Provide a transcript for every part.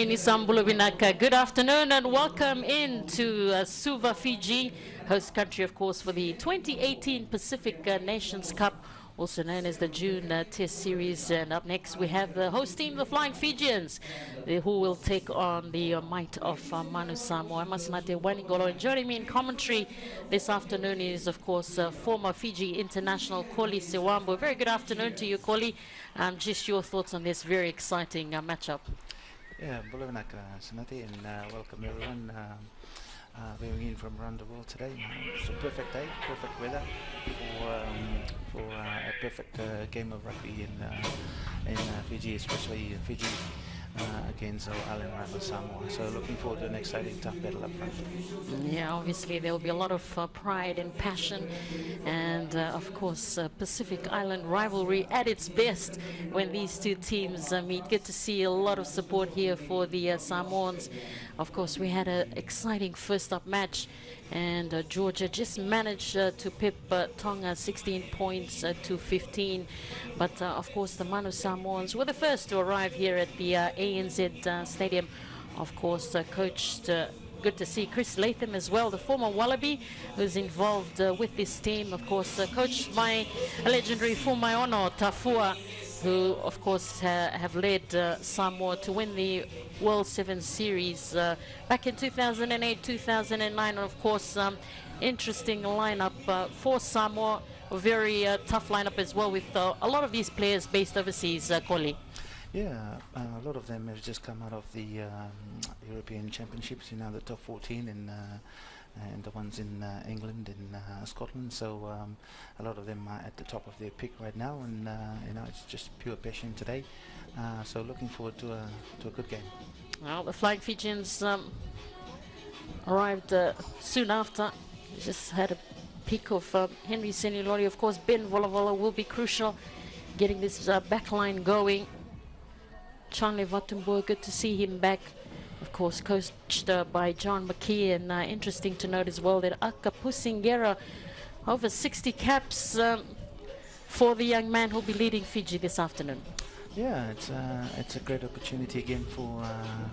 Nisambulo Binaka. Good afternoon and welcome into Suva, Fiji, host country, of course, for the 2018 Pacific Nations Cup, also known as the June Test Series. And up next, we have the host team, the Flying Fijians, who will take on the might of Manu Samoa. Masanate Waningolo. And joining me in commentary this afternoon is, of course, former Fiji international Koli Sewambo. Very good afternoon to you, Koli. Just your thoughts on this very exciting matchup. Yeah, Bulavanaka Sanati, and welcome everyone viewing in from around the world today. It's a perfect day, perfect weather for a perfect game of rugby in Fiji, especially Fiji against our island rival Samoa. So looking forward to an exciting, tough battle up front. Yeah, obviously there will be a lot of pride and passion, and of course Pacific Island rivalry at its best when these two teams meet. Good to see a lot of support here for the Samoans. Of course, we had an exciting first up match, and Georgia just managed to pip Tonga 16 points to 15. But of course, the Manu Samoans were the first to arrive here at the ANZ Stadium. Of course, coached. Good to see Chris Latham as well, the former Wallaby, who's involved with this team. Of course, coached by a legendary Fumaono Tafua, who of course have led Samoa to win the World 7 Series back in 2008, 2009. And of course, interesting lineup for Samoa, a very tough lineup as well, with a lot of these players based overseas, Koli. Yeah, a lot of them have just come out of the European Championships, the top 14 and the ones in England and Scotland. So a lot of them are at the top of their peak right now, and it's just pure passion today. So looking forward to a good game. Well, the Flying Fijians arrived soon after. Just had a peek of Henry Senilori. Of course, Ben Volavola will be crucial getting this back line going. Chanle Vatumbo, good to see him back. Of course, coached by John McKee, and interesting to note as well that Aka Pusingera, over 60 caps for the young man who'll be leading Fiji this afternoon. Yeah, it's a great opportunity again for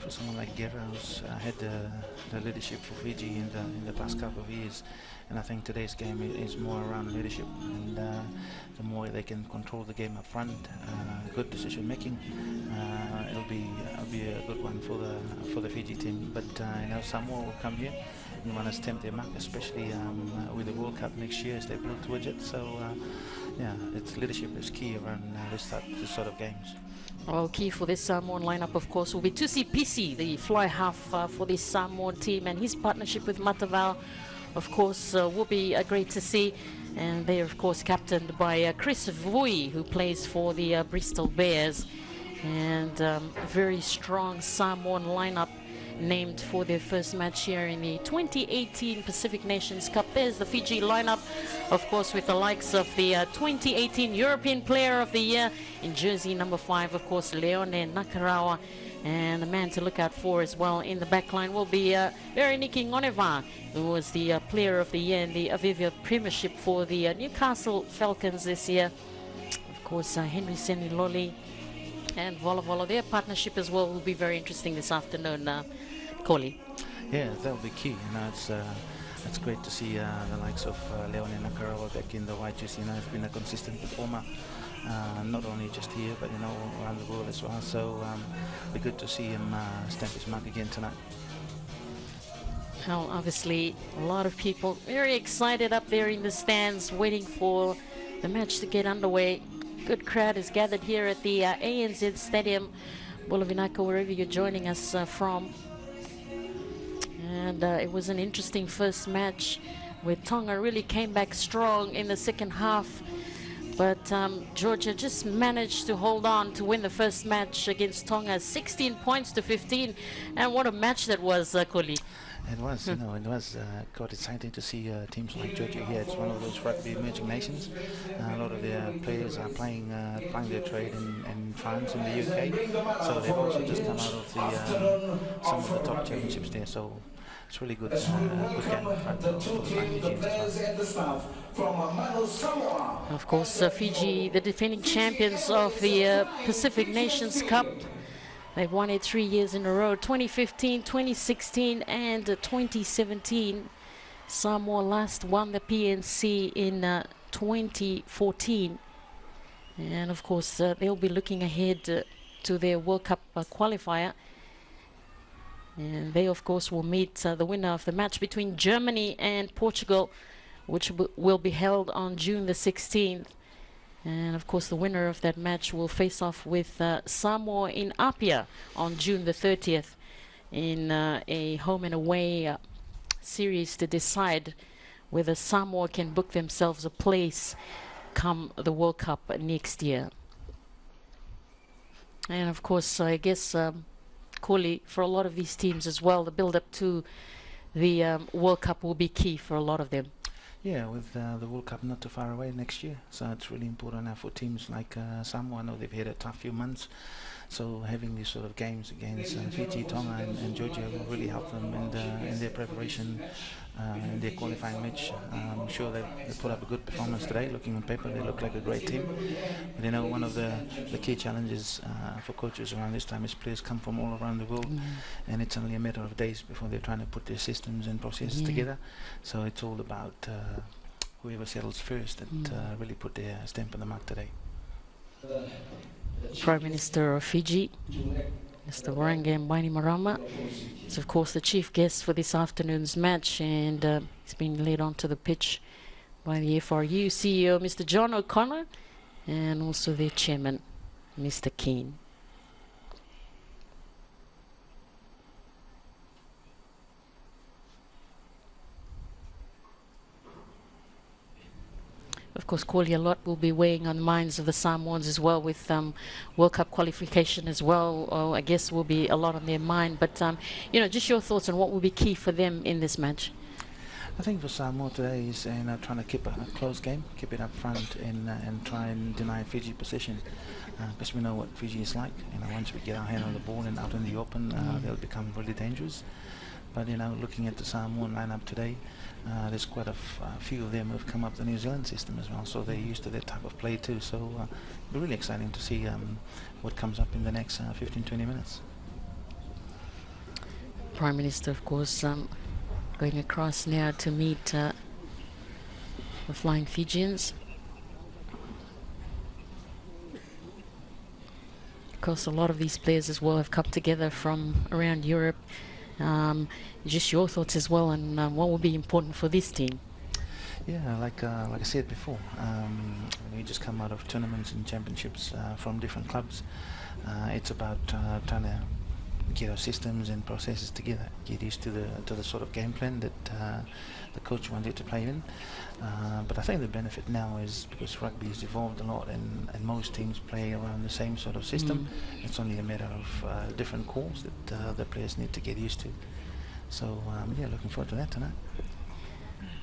someone like Guerra, who's had the leadership for Fiji in the past couple of years, and I think today's game is more around leadership, and the more they can control the game up front, good decision making, it'll be a good one for the Fiji team. But Samoa will come here and want to stamp their mark, especially with the World Cup next year as they build towards it. So yeah, it's leadership is key around this sort of games. Well, key for this Samoan lineup, of course, will be Tusi Pisi, the fly half for this Samoan team, and his partnership with Matavao, of course, will be great to see. And they are, of course, captained by Chris Vui, who plays for the Bristol Bears. And a very strong Samoan lineup named for their first match here in the 2018 Pacific Nations Cup. There's the Fiji lineup, of course, with the likes of the 2018 European Player of the Year in jersey number 5, of course, Leone Nakarawa. And the man to look out for as well in the back line will be Bereniki Ngoneva, who was the Player of the Year in the Avivia Premiership for the Newcastle Falcons this year. Of course, Henry Seniloli and Volavola, their partnership as well will be very interesting this afternoon, Koli. Yeah, that'll be key. It's great to see the likes of Leone Nakarawa back in the white jersey. He's been a consistent performer, not only just here, but around the world as well. So it'll be good to see him stamp his mark again tonight. Well, obviously, a lot of people very excited up there in the stands, waiting for the match to get underway. Good crowd is gathered here at the ANZ Stadium, Bulavinaka, wherever you're joining us from. And it was an interesting first match where Tonga really came back strong in the second half. But Georgia just managed to hold on to win the first match against Tonga, 16 points to 15. And what a match that was, Koli. It was, it was quite exciting to see teams like Georgia here. It's one of those rugby emerging nations. A lot of their players are playing their trade in France and the UK. So they've also just come out of some of the top championships there. So it's really good, good game in front for the Flying Fijians as well. Of course, Fiji, the defending champions of the Pacific Nations Cup. They've won it 3 years in a row, 2015, 2016 and 2017. Samoa last won the PNC in 2014. And of course, they'll be looking ahead to their World Cup qualifier. And they, of course, will meet the winner of the match between Germany and Portugal, which will be held on June the 16th. And of course, the winner of that match will face off with Samoa in Apia on June the 30th in a home and away series to decide whether Samoa can book themselves a place come the World Cup next year. And of course, I guess, Koli, for a lot of these teams as well, the build-up to the World Cup will be key for a lot of them. Yeah, with the World Cup not too far away next year, so it's really important now for teams like Samoa. I know they've had a tough few months, so having these sort of games against Fiji, Tonga and Georgia will really help them in their preparation, in their qualifying match. I'm sure they put up a good performance today. Looking on paper, they look like a great team. But you know, one of the key challenges for coaches around this time is players come from all around the world, and it's only a matter of days before they're trying to put their systems and processes together. So it's all about whoever settles first that really put their stamp on the mark today. Prime Minister of Fiji, Mr. Waranga Bainimarama, is of course the chief guest for this afternoon's match, and he's been led onto the pitch by the FRU CEO, Mr. John O'Connor, and also their chairman, Mr. Keane. Of course, Corley, a lot will be weighing on the minds of the Samoans as well, with World Cup qualification as well. I guess will be a lot on their mind. But, you know, just your thoughts on what will be key for them in this match. I think for Samoa today is trying to keep a close game, keep it up front, and try and deny Fiji possession. Because we know what Fiji is like. You know, once we get our hand on the ball and out in the open, they'll become really dangerous. But you know, looking at the Samoan lineup today, there's quite a few of them who have come up the New Zealand system as well, so they're used to that type of play too. So it'll be really exciting to see what comes up in the next 15-20 minutes. Prime Minister, of course, going across now to meet the Flying Fijians. Of course, a lot of these players as well have come together from around Europe. Just your thoughts as well on what will be important for this team. Yeah, like I said before, we just come out of tournaments and championships from different clubs. It's about trying to get our systems and processes together, get used to the sort of game plan that the coach wanted to play in. But I think the benefit now is because rugby has evolved a lot, and most teams play around the same sort of system. It's only a matter of different calls that the players need to get used to. So yeah, looking forward to that tonight.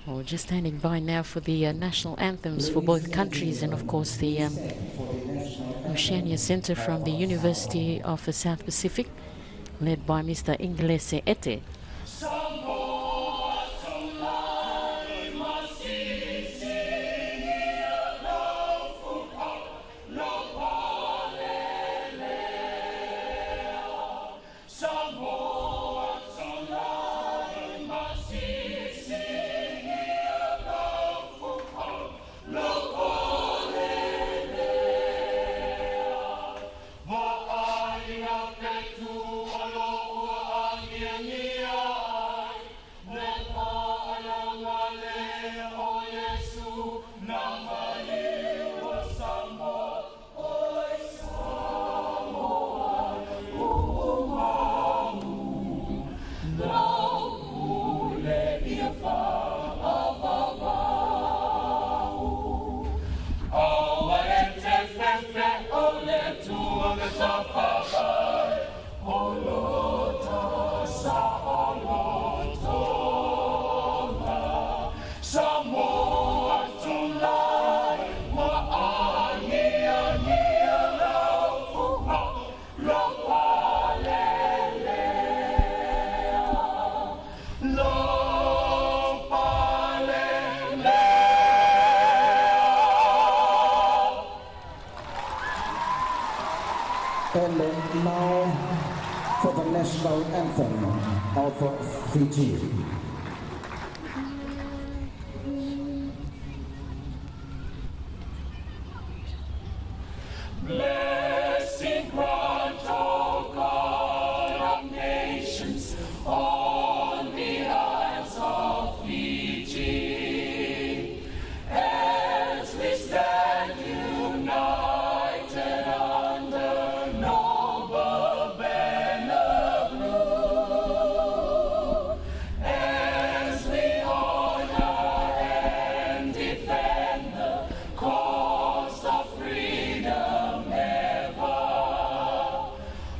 Well, just standing by now for the national anthems for both countries, and of course the Oceania Centre from the University of the South Pacific, led by Mr. Inglese Ete. Fiji. Blessing grant, O God of nations, on the isles of Fiji, as we stand united under noble banner blue, as we honor and defend the cause of freedom ever.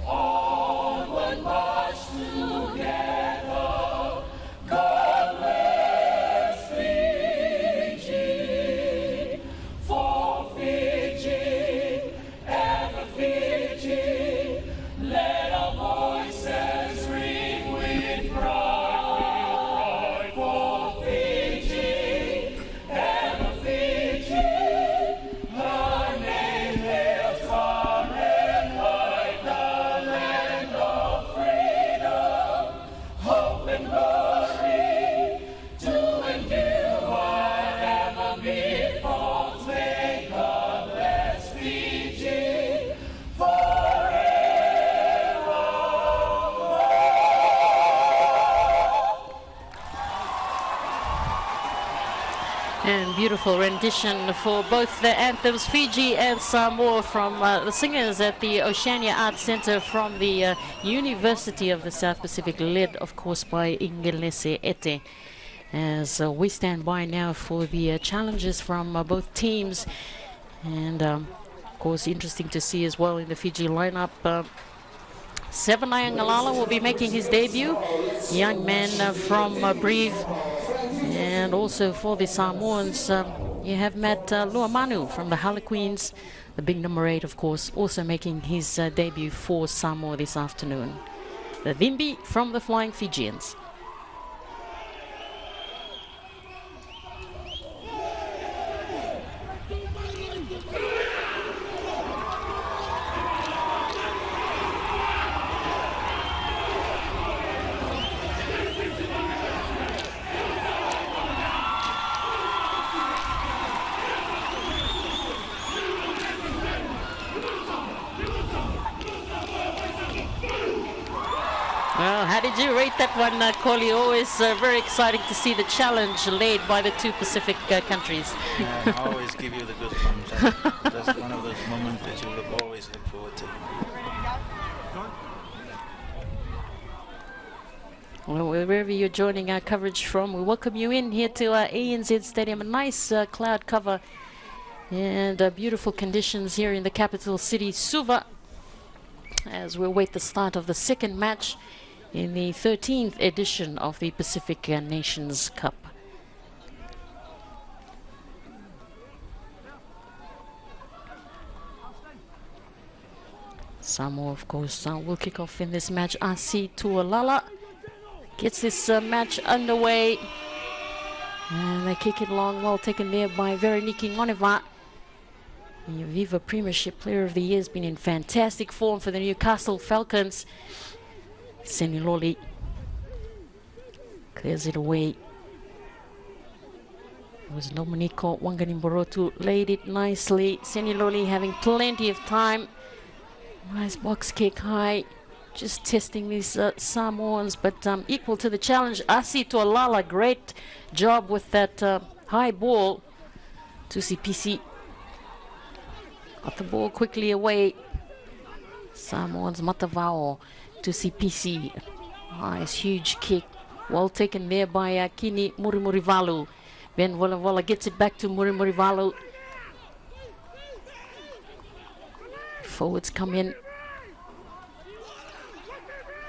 Onward march together. God bless Fiji. For Fiji, ever Fiji, let our voices ring with pride. For Fiji, ever Fiji, her name hails far and wide, the land of freedom, hope and glory, to endure ever before. May God bless Fiji forever. And beautiful rendition for both the anthems, Fiji and Samoa, from the singers at the Oceania Arts Center from the University of the South Pacific, led of course by Ingelese Ete. As we stand by now for the challenges from both teams, and of course interesting to see as well in the Fiji lineup. Sevanaya Ngalala will be making his debut, young man from Breve. And also for the Samoans, you have Matt Luamanu from the Harlequins, the big number 8, of course, also making his debut for Samoa this afternoon. The Vimbi from the Flying Fijians. Well, how did you rate that one, Coley? Always very exciting to see the challenge laid by the two Pacific countries. Yeah, I always give you the good ones. That's one of those moments that you always look forward to. Well, wherever you're joining our coverage from, we welcome you in here to ANZ Stadium. A nice cloud cover and beautiful conditions here in the capital city, Suva, as we await the start of the second match in the 13th edition of the Pacific Nations Cup. Samoa, of course, will kick off in this match. Asi Tualala gets this match underway. And they kick it long, well taken there by Veroniki Ngoneva. The Viva Premiership Player of the Year has been in fantastic form for the Newcastle Falcons. Seniloli clears it away. It was Dominiko Wanganimborotu, laid it nicely. Seniloli having plenty of time. Nice box kick high. Just testing these Samoans, but equal to the challenge. Asi Tualala, great job with that high ball. Tusi got the ball quickly away. Samoans Matavao. Tusi Pisi. Nice huge kick. Well taken there by Kini Murimurivalu. Ben Volavola gets it back to Murimurivalu. Forwards come in.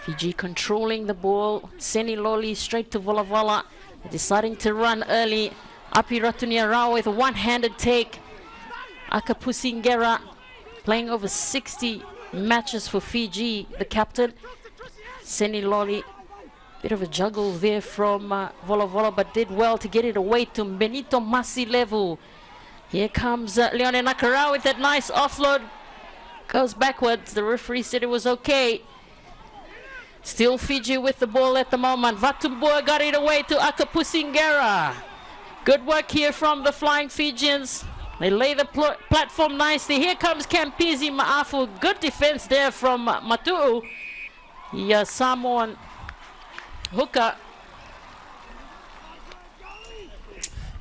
Fiji controlling the ball. Seniloli straight to Volavola. Deciding to run early. Api Ratuniarao with a one-handed take. Akapusi Ngera playing over 60 matches for Fiji, the captain. Seniloli, bit of a juggle there from Volavola, but did well to get it away to Benito Masilevu. Here comes Leone Nakara with that nice offload. Goes backwards. The referee said it was okay. Still Fiji with the ball at the moment. Vatumbua got it away to Akapusingera. Good work here from the Flying Fijians. They lay the platform nicely. Here comes Kampizi Ma'afu. Good defense there from Matu'u. Samoan hooker.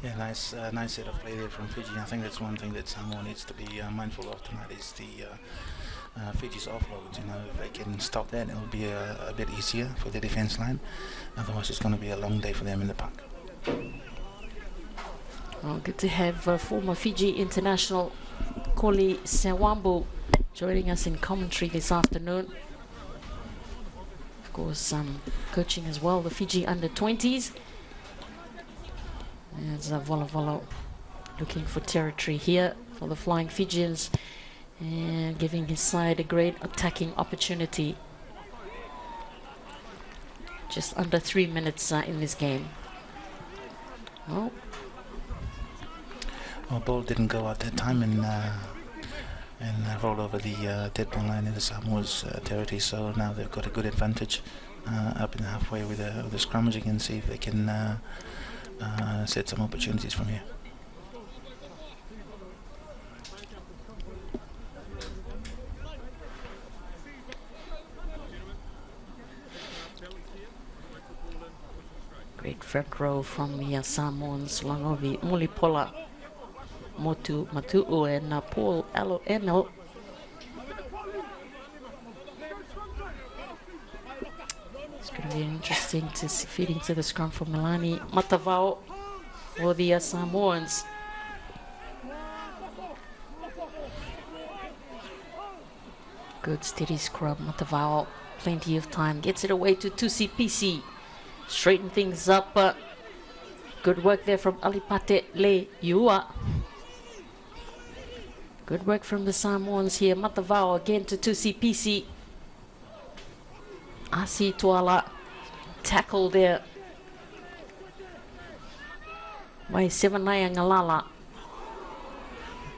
Yeah, nice set of play there from Fiji. I think that's one thing that Samoa needs to be mindful of tonight is the Fiji's offloads. You know, if they can stop that, it'll be a bit easier for the defense line. Otherwise, it's going to be a long day for them in the park. Well, good to have former Fiji international Koli Sewambu joining us in commentary this afternoon. Of course, coaching as well the Fiji under-20s. There's Vola Vola looking for territory here for the Flying Fijians and giving his side a great attacking opportunity. Just under 3 minutes in this game. Oh. Well, ball didn't go out that time and rolled over the dead ball line in the Samoa's territory, so now they've got a good advantage up in the halfway with the scrummaging and see if they can set some opportunities from here. Great front row from the Samoans, Langovi, Mulipola, Motu Matu'u and Paul Alo Emil. It's going to be interesting to feed into the scrum from Milani Matavao for the Samoans. Good steady scrum, Matavao, plenty of time, gets it away to Tusi straighten things up. Good work there from Alipate Le Yua. Good work from the Samoans here. Matavao again to Tusi. Asi Tuala tackle there by Sevanaya Ngalala.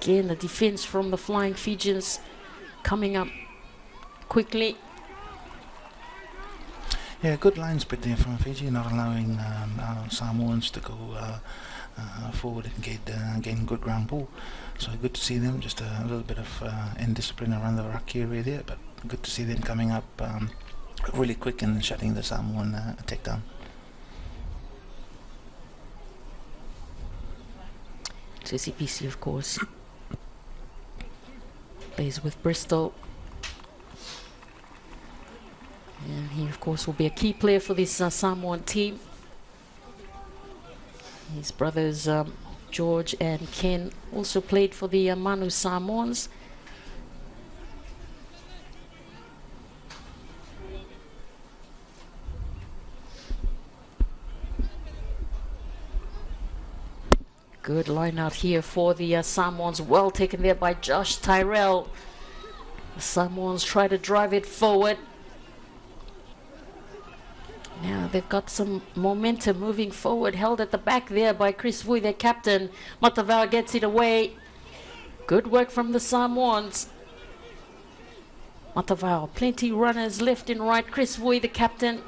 Again, the defense from the Flying Fijians coming up quickly. Yeah, good line split there from Fiji, not allowing our Samoans to go forward and gain good ground ball. So good to see them. Just a little bit of indiscipline around the ruck area there, but good to see them coming up really quick and shutting the Samoan attack down. CCPC, of course, plays with Bristol. And he, of course, will be a key player for this Samoan team. His brothers George and Ken also played for the Manu Samoans. Good line out here for the Samoans. Well taken there by Josh Tyrell. The Samoans try to drive it forward. Now they've got some momentum moving forward, held at the back there by Chris Vui, their captain. Matavao gets it away. Good work from the Samoans. Matavao, plenty runners left and right. Chris Vui, the captain.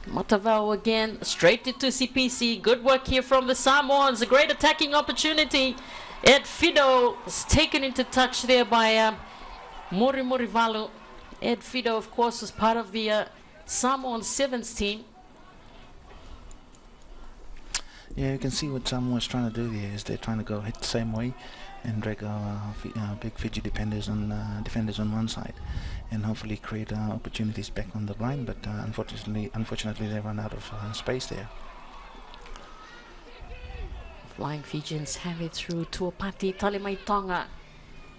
Matavao again, straight to CPC. Good work here from the Samoans. A great attacking opportunity. Ed Fido is taken into touch there by Mori Morivalu. Ed Fido, of course, was part of the Samoan Sevens team. Yeah, you can see what Samoa's trying to do there is they're trying to go hit the same way and drag our big Fiji defenders on one side and hopefully create opportunities back on the line, but unfortunately they run out of space there. Flying Fijians have it through Tuapati, Talimaitonga,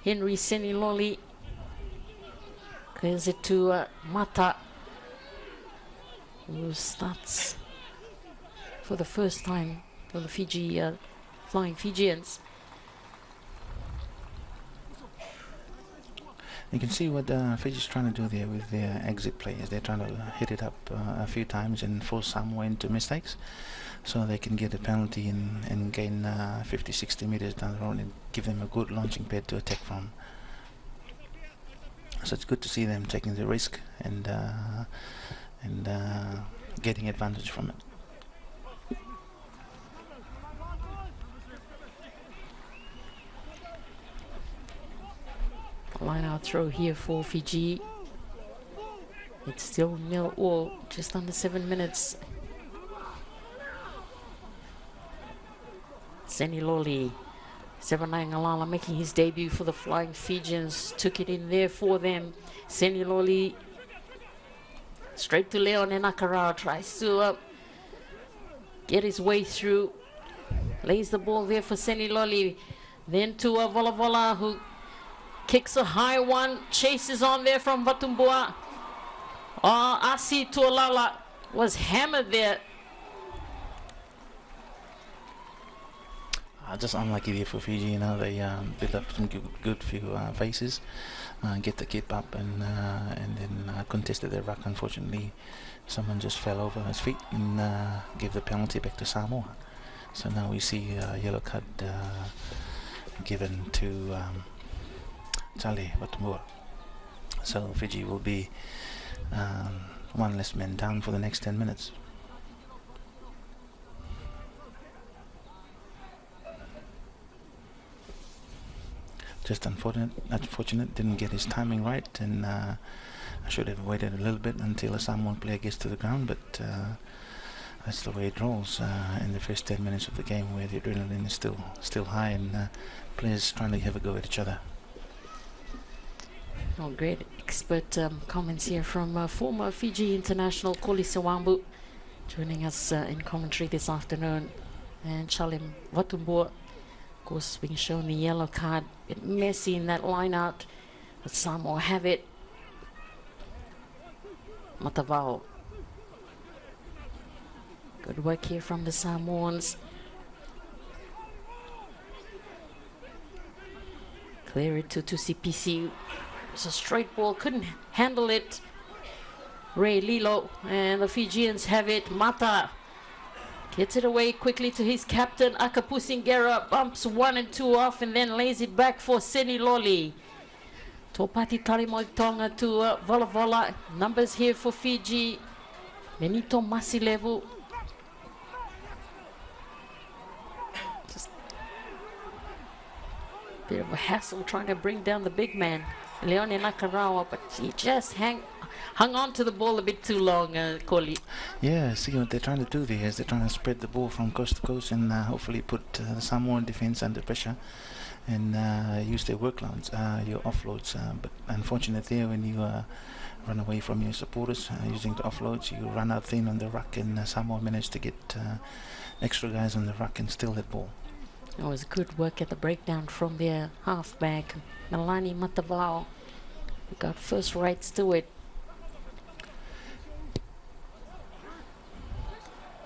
Henry Seniloli. Clears it to Mata, who starts for the first time for the Fiji Flying Fijians. You can see what Fiji's trying to do there with their exit players. They're trying to hit it up a few times and force Samoa into mistakes so they can get a penalty and gain 50-60 meters down the road and give them a good launching pad to attack from. So it's good to see them taking the risk and getting advantage from it. Line out throw here for Fiji. It's still 0-0, just under 7 minutes. Seniloli, 7-9 Alala making his debut for the Flying Fijians. Took it in there for them. Seniloli straight to Leon and Nakara. Tries to get his way through. Lays the ball there for Seniloli. Then to Vola Vola, who kicks a high one. Chases on there from Vatumbua. Asi Tuolala was hammered there. Just unlucky there for Fiji, you know, they build up some good few faces, get the kip up and then contested their ruck. Unfortunately, someone just fell over his feet and gave the penalty back to Samoa. So now we see a yellow card given to Charlie Watamua. So Fiji will be one less man down for the next 10 minutes. Just unfortunate, didn't get his timing right, and I should have waited a little bit until a Samoan player gets to the ground, but that's the way it rolls in the first 10 minutes of the game, where the adrenaline is still high and players trying to have a go at each other. Oh, great expert comments here from former Fiji international Koli Sawambu, joining us in commentary this afternoon, and Chalim Watumbua, of course, being shown the yellow card. A bit messy in that line out, but Samoa have it. Matavao. Good work here from the Samoans. Clear it to CPC. It's a straight ball, couldn't handle it. Ray Lilo, and the Fijians have it. Mata gets it away quickly to his captain. Akapusingera bumps 1 and 2 off and then lays it back for Seniloli. Topati Talimoitonga to Vola Vola. Numbers here for Fiji. Benito Masilevu. Just a bit of a hassle trying to bring down the big man, Leone Nakarawa, but he just hung on to the ball a bit too long, Koli. Yeah, see what they're trying to do there is they're trying to spread the ball from coast to coast and hopefully put the Samoan defense under pressure and use their workloads, your offloads. But unfortunately, when you run away from your supporters using the offloads, you run out thin on the ruck, and Samoa managed to get extra guys on the ruck and steal that ball. It was good work at the breakdown from their halfback, Melani Matavao. We got first rights to it.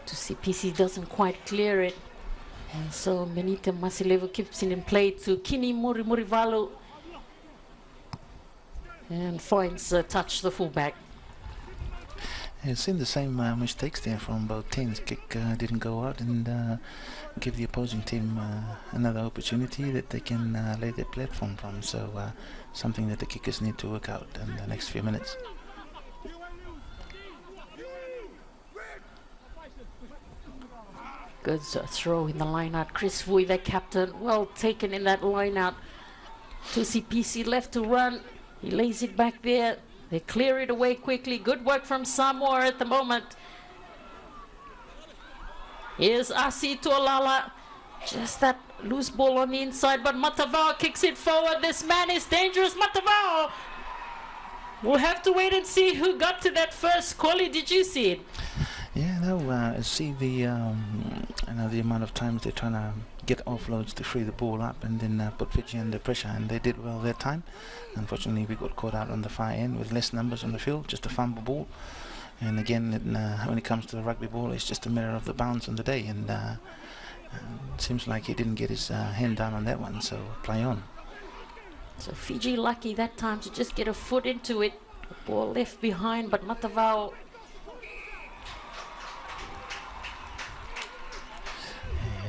To see PC doesn't quite clear it, and so Benito Masilevu keeps it in play to Kini Murivalu and finds touch the fullback. I've seen the same mistakes there from both teams. Kick didn't go out and give the opposing team another opportunity that they can lay their platform from. So something that the kickers need to work out in the next few minutes. Good throw in the line out. Chris Vui, the captain, well taken in that line out. Tusi PC left to run. He lays it back there. They clear it away quickly. Good work from Samoa at the moment. Here's Asi Tuolala. Just that loose ball on the inside, but Matavao kicks it forward. This man is dangerous. Matavao. We'll have to wait and see who got to that first. Koli, did you see it? Yeah, no, see the the amount of times they're trying to get offloads to free the ball up and then put Fiji under pressure, and they did well that time. Unfortunately, we got caught out on the far end with less numbers on the field, just a fumble ball. And again, when it comes to the rugby ball, it's just a matter of the bounce on the day, and it seems like he didn't get his hand down on that one, so play on. So Fiji lucky that time to just get a foot into it. The ball left behind, but Matavao.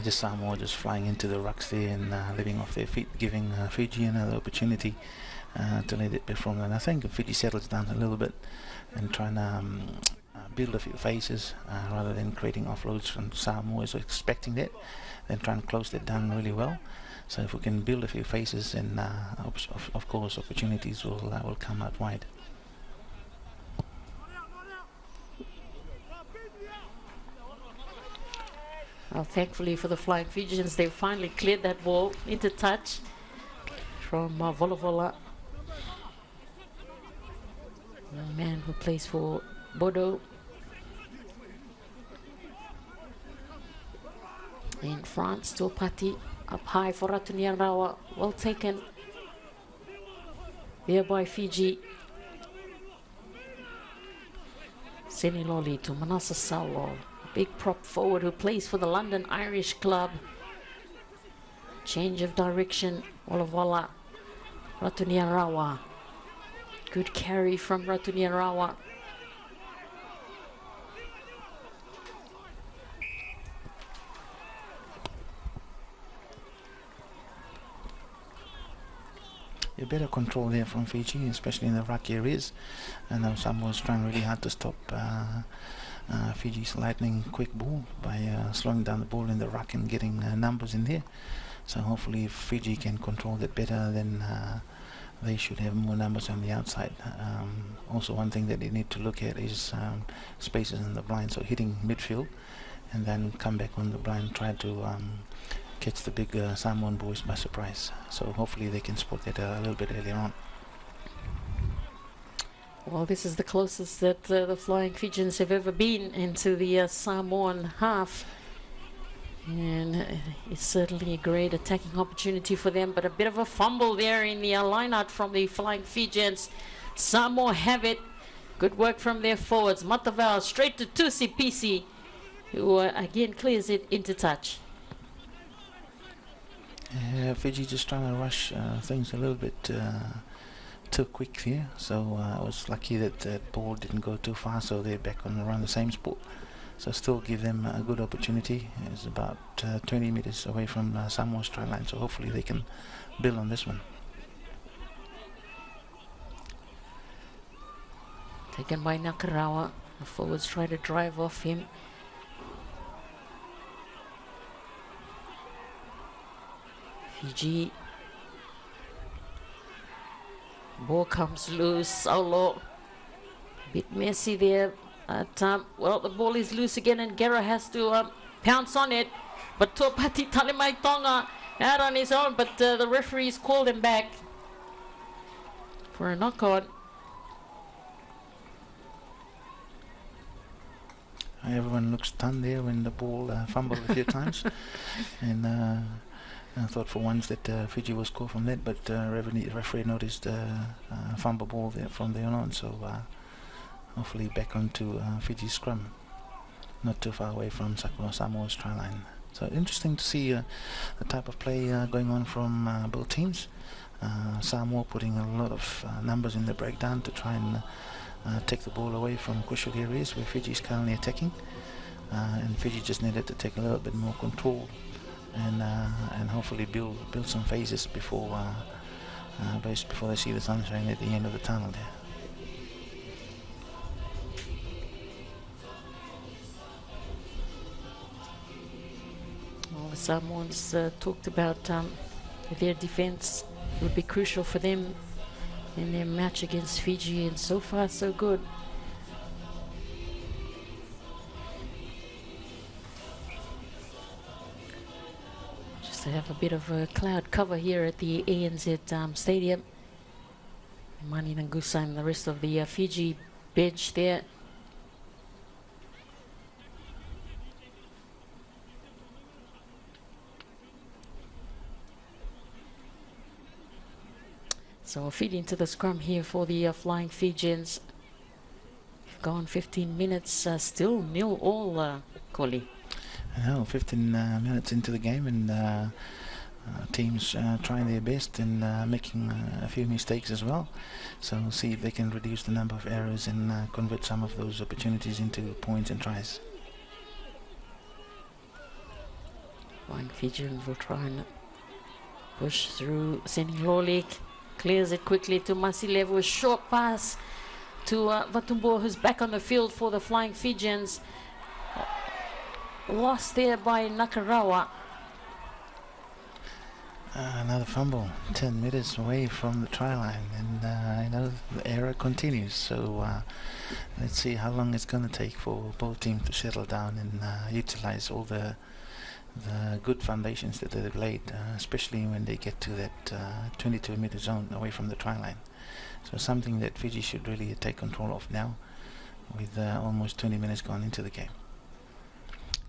Just Samoa just flying into the rucks there and living off their feet, giving Fiji another opportunity to let it perform. And I think if Fiji settles down a little bit and try and build a few phases rather than creating offloads from Samoa is expecting that, then try and close that down really well. So if we can build a few phases, and of course opportunities will come out wide. Well, thankfully for the Flying Fijians, they finally cleared that ball into touch from Volavola. The man who plays for Bodo. In France, Topati up high for Ratuniarawa. Well taken there by Fiji. Seniloli to Manasa Saulo. Big prop forward who plays for the London Irish club. Change of direction. Volavola. Ratuniarawa. Good carry from Ratuniarawa. A better control there from Fiji, especially in the ruck areas. And Samoa's trying really hard to stop Fiji's lightning quick ball by slowing down the ball in the ruck and getting numbers in there. So hopefully if Fiji can control that better, then they should have more numbers on the outside. Also one thing that they need to look at is spaces in the blind, so hitting midfield and then come back on the blind, try to catch the big Samoan boys by surprise. So hopefully they can spot that a little bit earlier on. Well, this is the closest that the Flying Fijians have ever been into the Samoan half. And it's certainly a great attacking opportunity for them, but a bit of a fumble there in the line out from the Flying Fijians. Samoa have it. Good work from their forwards. Matavao straight to Tusi Pisi, who again clears it into touch. Fiji just trying to rush things a little bit too quick here, so I was lucky that that ball didn't go too far, so they're back on around the same spot. So still give them a good opportunity. It's about 20 meters away from Samoa's try line, so hopefully they can build on this one. Taken by Nakarawa. The forwards try to drive off him. Fiji. Ball comes loose. Saulo. Bit messy there. Well, the ball is loose again, and Gera has to pounce on it. But Tuapati Talimai Tonga out on his own, but the referees called him back for a knock-on. Everyone looks stunned there when the ball fumbled a few times, and I thought for once that Fiji will score from that, but referee noticed fumble ball there from there on, so hopefully back onto Fiji's scrum, not too far away from Samoa's try line. So interesting to see the type of play going on from both teams. Samoa putting a lot of numbers in the breakdown to try and take the ball away from crucial areas where Fiji is currently attacking, and Fiji just needed to take a little bit more control and hopefully build some phases before they see the sunshine at the end of the tunnel there. Well, the Samoans talked about their defense would be crucial for them in their match against Fiji, and so far so good. Just to have a bit of a cloud cover here at the ANZ Stadium. Mani Nangusa and the rest of the Fiji bench there. So we'll feed into the scrum here for the Flying Fijians. We've gone 15 minutes, still 0-0, Koli. 15 minutes into the game, and teams trying their best and making a few mistakes as well. So we'll see if they can reduce the number of errors and convert some of those opportunities into points and tries. Flying Fijians will try and push through Seniloli. Clears it quickly to Masilevu. A short pass to Vatumbua, who's back on the field for the Flying Fijians. Lost there by Nakarawa. Another fumble, 10 meters away from the try line, and you know, the error continues. So let's see how long it's going to take for both teams to settle down and utilize all the good foundations that they've laid, especially when they get to that 22-meter zone away from the try line. So something that Fiji should really take control of now, with almost 20 minutes gone into the game.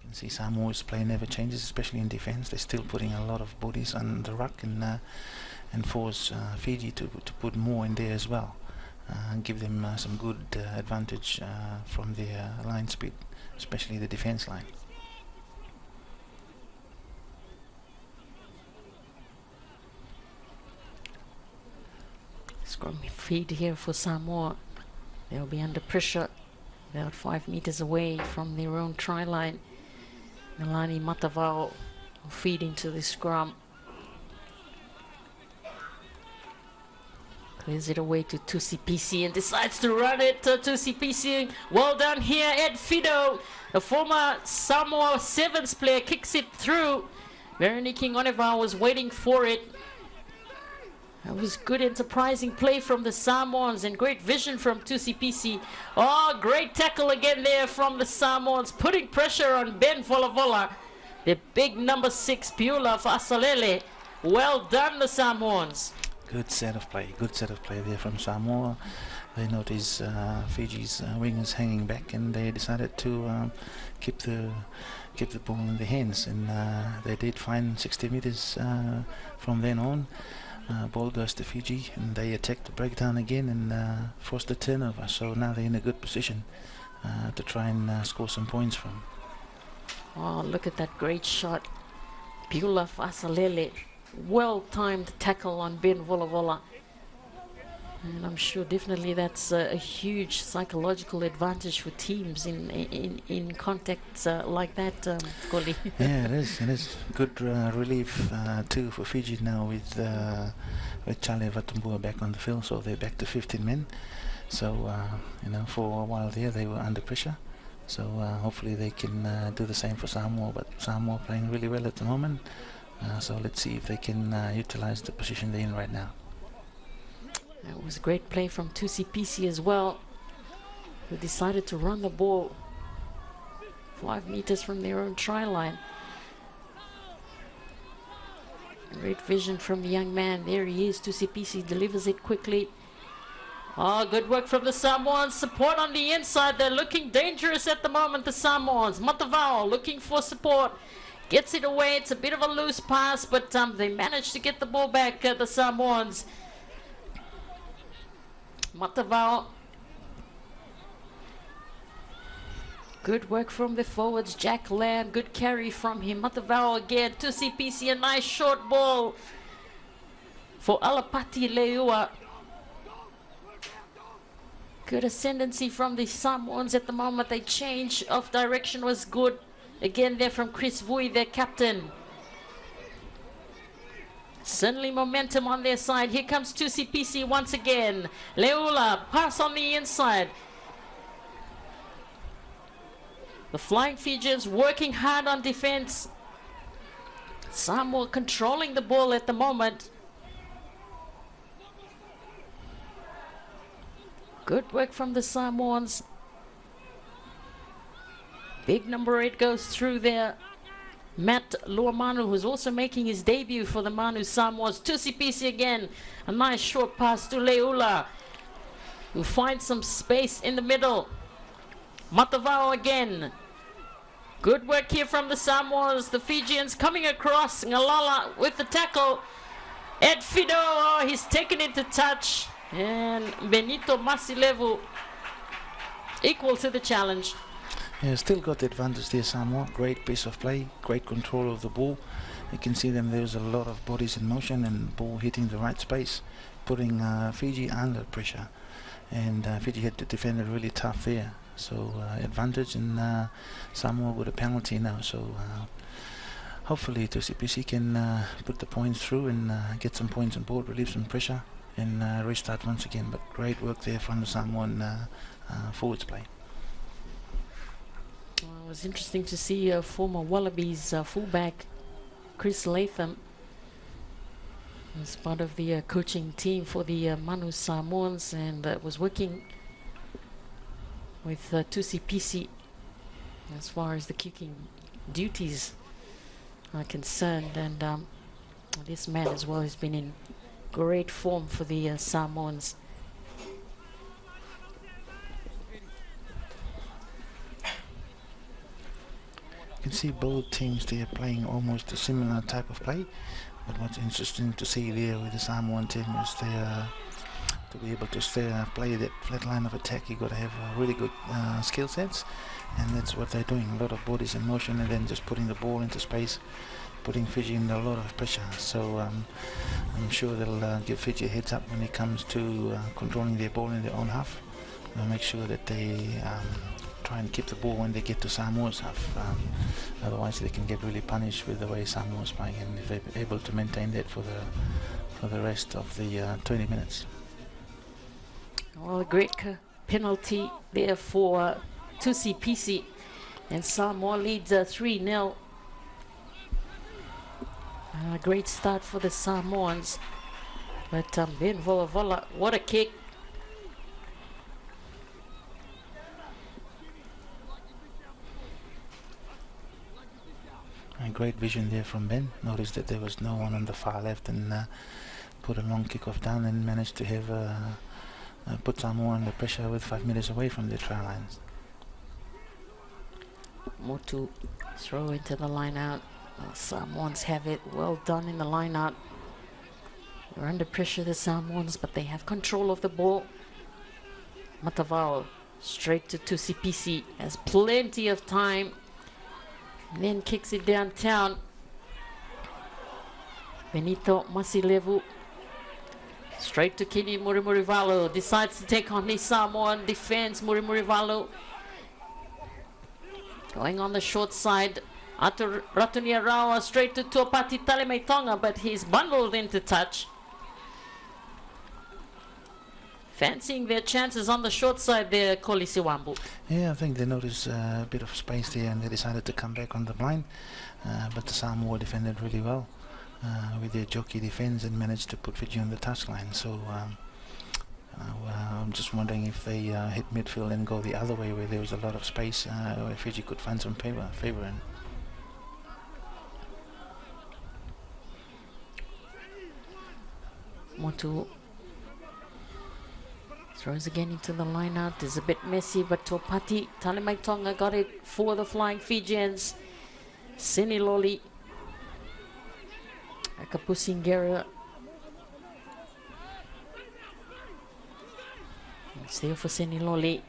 You can see Samoa's play never changes, especially in defense. They're still putting a lot of bodies on the ruck and force Fiji to put more in there as well, and give them some good advantage from their line speed, especially the defense line. Scrum feed here for Samoa. They'll be under pressure, about 5 meters away from their own try line. Milani Matavao feeding to the scrum. Clears it away to Tusipisi and decides to run it to Tusipisi. Well done here, Ed Fido, a former Samoa Sevens player, kicks it through. Veroniki Ngoneva was waiting for it. That was good enterprising play from the Samoans and great vision from Tusipisi. Oh, great tackle again there from the Samoans, putting pressure on Ben Volavola. The big number 6, Piula Asalele. Well done, the Samoans. Good set of play there from Samoa. They noticed Fiji's wingers hanging back, and they decided to keep the ball in their hands, and they did find 60 meters from then on. Ball goes to Fiji, and they attack the breakdown again and force the turnover. So now they're in a good position to try and score some points from. Oh, look at that great shot. Piula Asalele. Well-timed tackle on Ben Volavola. And I'm sure definitely that's a huge psychological advantage for teams in contacts like that, Goli. Yeah, it is good relief too for Fiji now with Charlie Vatumbua back on the field, so they're back to 15 men. So you know, for a while there they were under pressure. So hopefully they can do the same for Samoa, but Samoa playing really well at the moment. So let's see if they can utilize the position they're in right now. That was a great play from Tusipisi as well, who decided to run the ball 5 meters from their own try line. Great vision from the young man. There he is. Tusipisi delivers it quickly. Oh, good work from the Samoans. Support on the inside. They're looking dangerous at the moment, the Samoans. Matavao looking for support. Gets it away. It's a bit of a loose pass, but they managed to get the ball back, the Samoans. Matavao. Good work from the forwards. Jack Lamb, good carry from him. Matavao again. Tusipisi, a nice short ball for Alapati Leua. Good ascendancy from the Samoans at the moment. The change of direction was good. Again there from Chris Vui, their captain. Certainly momentum on their side. Here comes Tusipisi once again. Leula, pass on the inside. The Flying Fijians working hard on defense. Samoa controlling the ball at the moment. Good work from the Samoans. Big number 8 goes through there. Matt Luamanu, who's also making his debut for the Manu Samoas. Tusipisi again. A nice short pass to Leula, who finds some space in the middle. Matavao again. Good work here from the Samoas. The Fijians coming across. Ngalala with the tackle. Ed Fido, oh, he's taken it to touch. And Benito Masilevu equal to the challenge. Yeah, still got the advantage there, Samoa. Great piece of play, great control of the ball. You can see them, there's a lot of bodies in motion and ball hitting the right space, putting Fiji under pressure. And Fiji had to defend it really tough there. So advantage, and Samoa with a penalty now. So hopefully Tusipisi can put the points through and get some points on board, relieve some pressure, and restart once again. But great work there from the Samoan forwards play. Well, it was interesting to see former Wallabies fullback Chris Latham as part of the coaching team for the Manu Samoans, and was working with Tusi Pisi as far as the kicking duties are concerned. And this man as well has been in great form for the Samoans. You can see both teams there playing almost a similar type of play, but what's interesting to see there with the Samoan team is they to be able to play that flat line of attack, you got to have really good skill sets, and that's what they're doing. A lot of bodies in motion, and then just putting the ball into space, putting Fiji under a lot of pressure. So I'm sure they'll give Fiji a heads up when it comes to controlling their ball in their own half. They'll make sure that they try and keep the ball when they get to Samoa's half. Otherwise they can get really punished with the way Samoa's playing, and if they're able to maintain that for the rest of the 20 minutes. Well, a great penalty there for Tusi Pisi, and Samoa leads 3-0. A great start for the Samoans, but Ben Volavola, what a kick. And great vision there from Ben. Noticed that there was no one on the far left, and put a long kick-off down and managed to have put Samoa under pressure with 5 meters away from the try lines. Motu throw into the line out. Samoans have it well done in the line out. They're under pressure, the Samoans, but they have control of the ball. Matavao straight to Tusipisi, has plenty of time, and then kicks it downtown. Benito Masilevu straight to Kini Murimurivalo, decides to take on the Samoan defense. Murimurivalo going on the short side. Ratunia Rawa straight to Tuapati Talemaitonga, but he's bundled into touch. Fancying their chances on the short side there, Kolisiwambu. Yeah, I think they noticed a bit of space there, and they decided to come back on the blind. But the Samoa defended really well with their jockey defense and managed to put Fiji on the touchline. So I'm just wondering if they hit midfield and go the other way, where there was a lot of space, where Fiji could find some favor in. Motu throws again into the line out. It's a bit messy, but Tuapati Talemaitonga got it for the Flying Fijians. Seniloli, Akapusingera. It's there for Seniloli.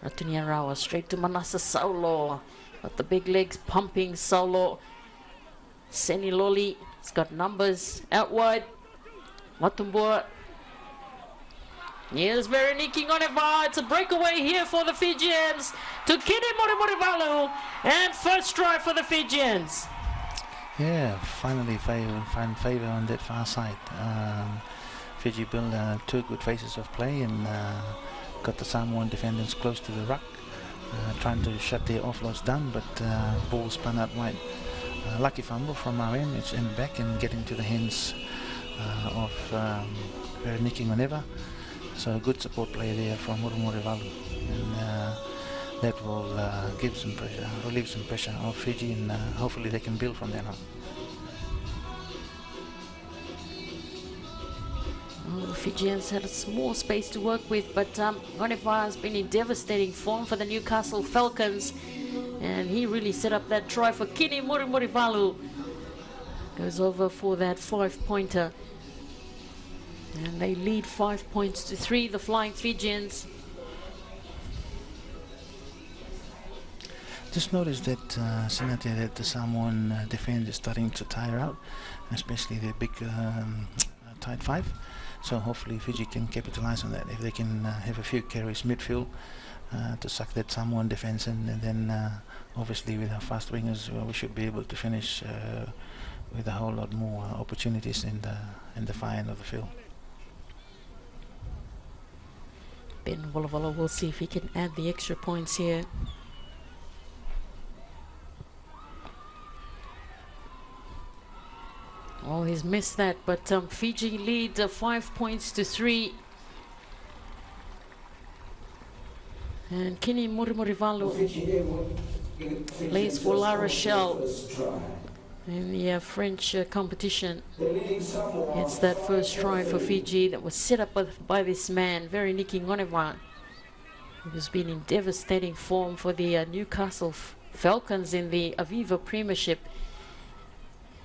Ratunia Rawa straight to Manasa Saulo. Got the big legs pumping. Saulo. Seniloli, he's got numbers out wide. Matumbua. Here's Veroniki Ngoneva. It's a breakaway here for the Fijians to Kini Murimurivalu, and first try for the Fijians. Yeah, finally find favor on that far side. Fiji built two good phases of play and got the Samoan defenders close to the ruck, trying to shut their offloads down, but ball spun out wide. Lucky fumble from RM, it's in back and getting to the hands of Veroniki Ngoneva. So good support play there from Murimurivalu, and that will give some pressure, relieve some pressure off Fiji, and hopefully they can build from there on. Well, the Fijians had a small space to work with, but Ngoneva has been in devastating form for the Newcastle Falcons, and he really set up that try for Kini Murimurivalu. Goes over for that 5-pointer. And they lead 5 points to 3, the Flying Fijians. Just noticed that, Sinati, that the Samoan defense is starting to tire out, especially their big tight five. So hopefully Fiji can capitalize on that. If they can have a few carries midfield to suck that Samoan defense in, and then obviously with our fast wingers, we should be able to finish with a whole lot more opportunities in the far end of the field. Ben Volavola will see if he can add the extra points here. Oh, he's missed that, but Fiji lead 5 points to 3. And Kini Murimurivalu plays for La Rochelle in the French competition. It's that first try for Fiji that was set up by this man, very Niki Ngonewa, who's been in devastating form for the Newcastle Falcons in the Aviva Premiership.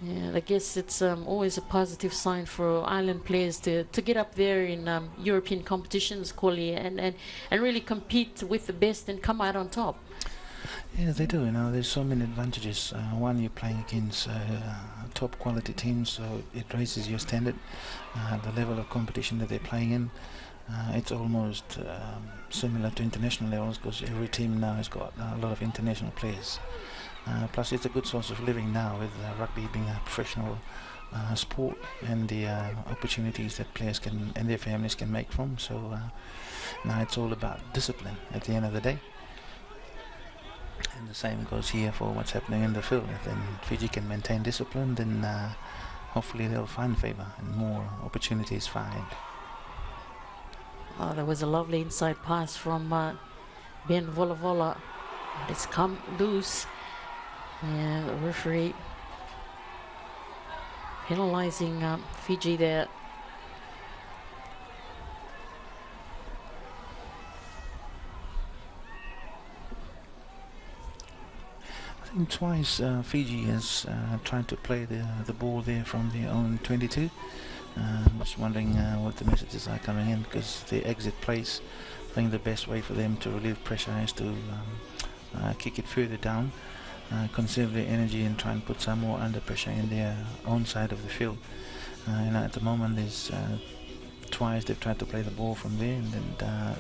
Yeah, I guess it's always a positive sign for island players to get up there in European competitions, Corley, and really compete with the best and come out on top. Yeah, they do. You know, there's so many advantages. One, you're playing against top quality teams, so it raises your standard. The level of competition that they're playing in, it's almost similar to international levels, because every team now has got a lot of international players. Plus, it's a good source of living now, with rugby being a professional sport, and the opportunities that players can and their families can make from. So now it's all about discipline at the end of the day. And the same goes here for what's happening in the field. If then Fiji can maintain discipline, then hopefully they'll find favour and more opportunities find. Oh, there was a lovely inside pass from Ben Volavola. It's come loose. Yeah, the referee penalising Fiji there. I think twice Fiji has tried to play the ball there from their own 22. I'm just wondering what the messages are coming in, because the exit place, I think the best way for them to relieve pressure is to kick it further down. Conserve their energy and try and put Samoa under pressure in their own side of the field. And at the moment, there's twice they've tried to play the ball from there, and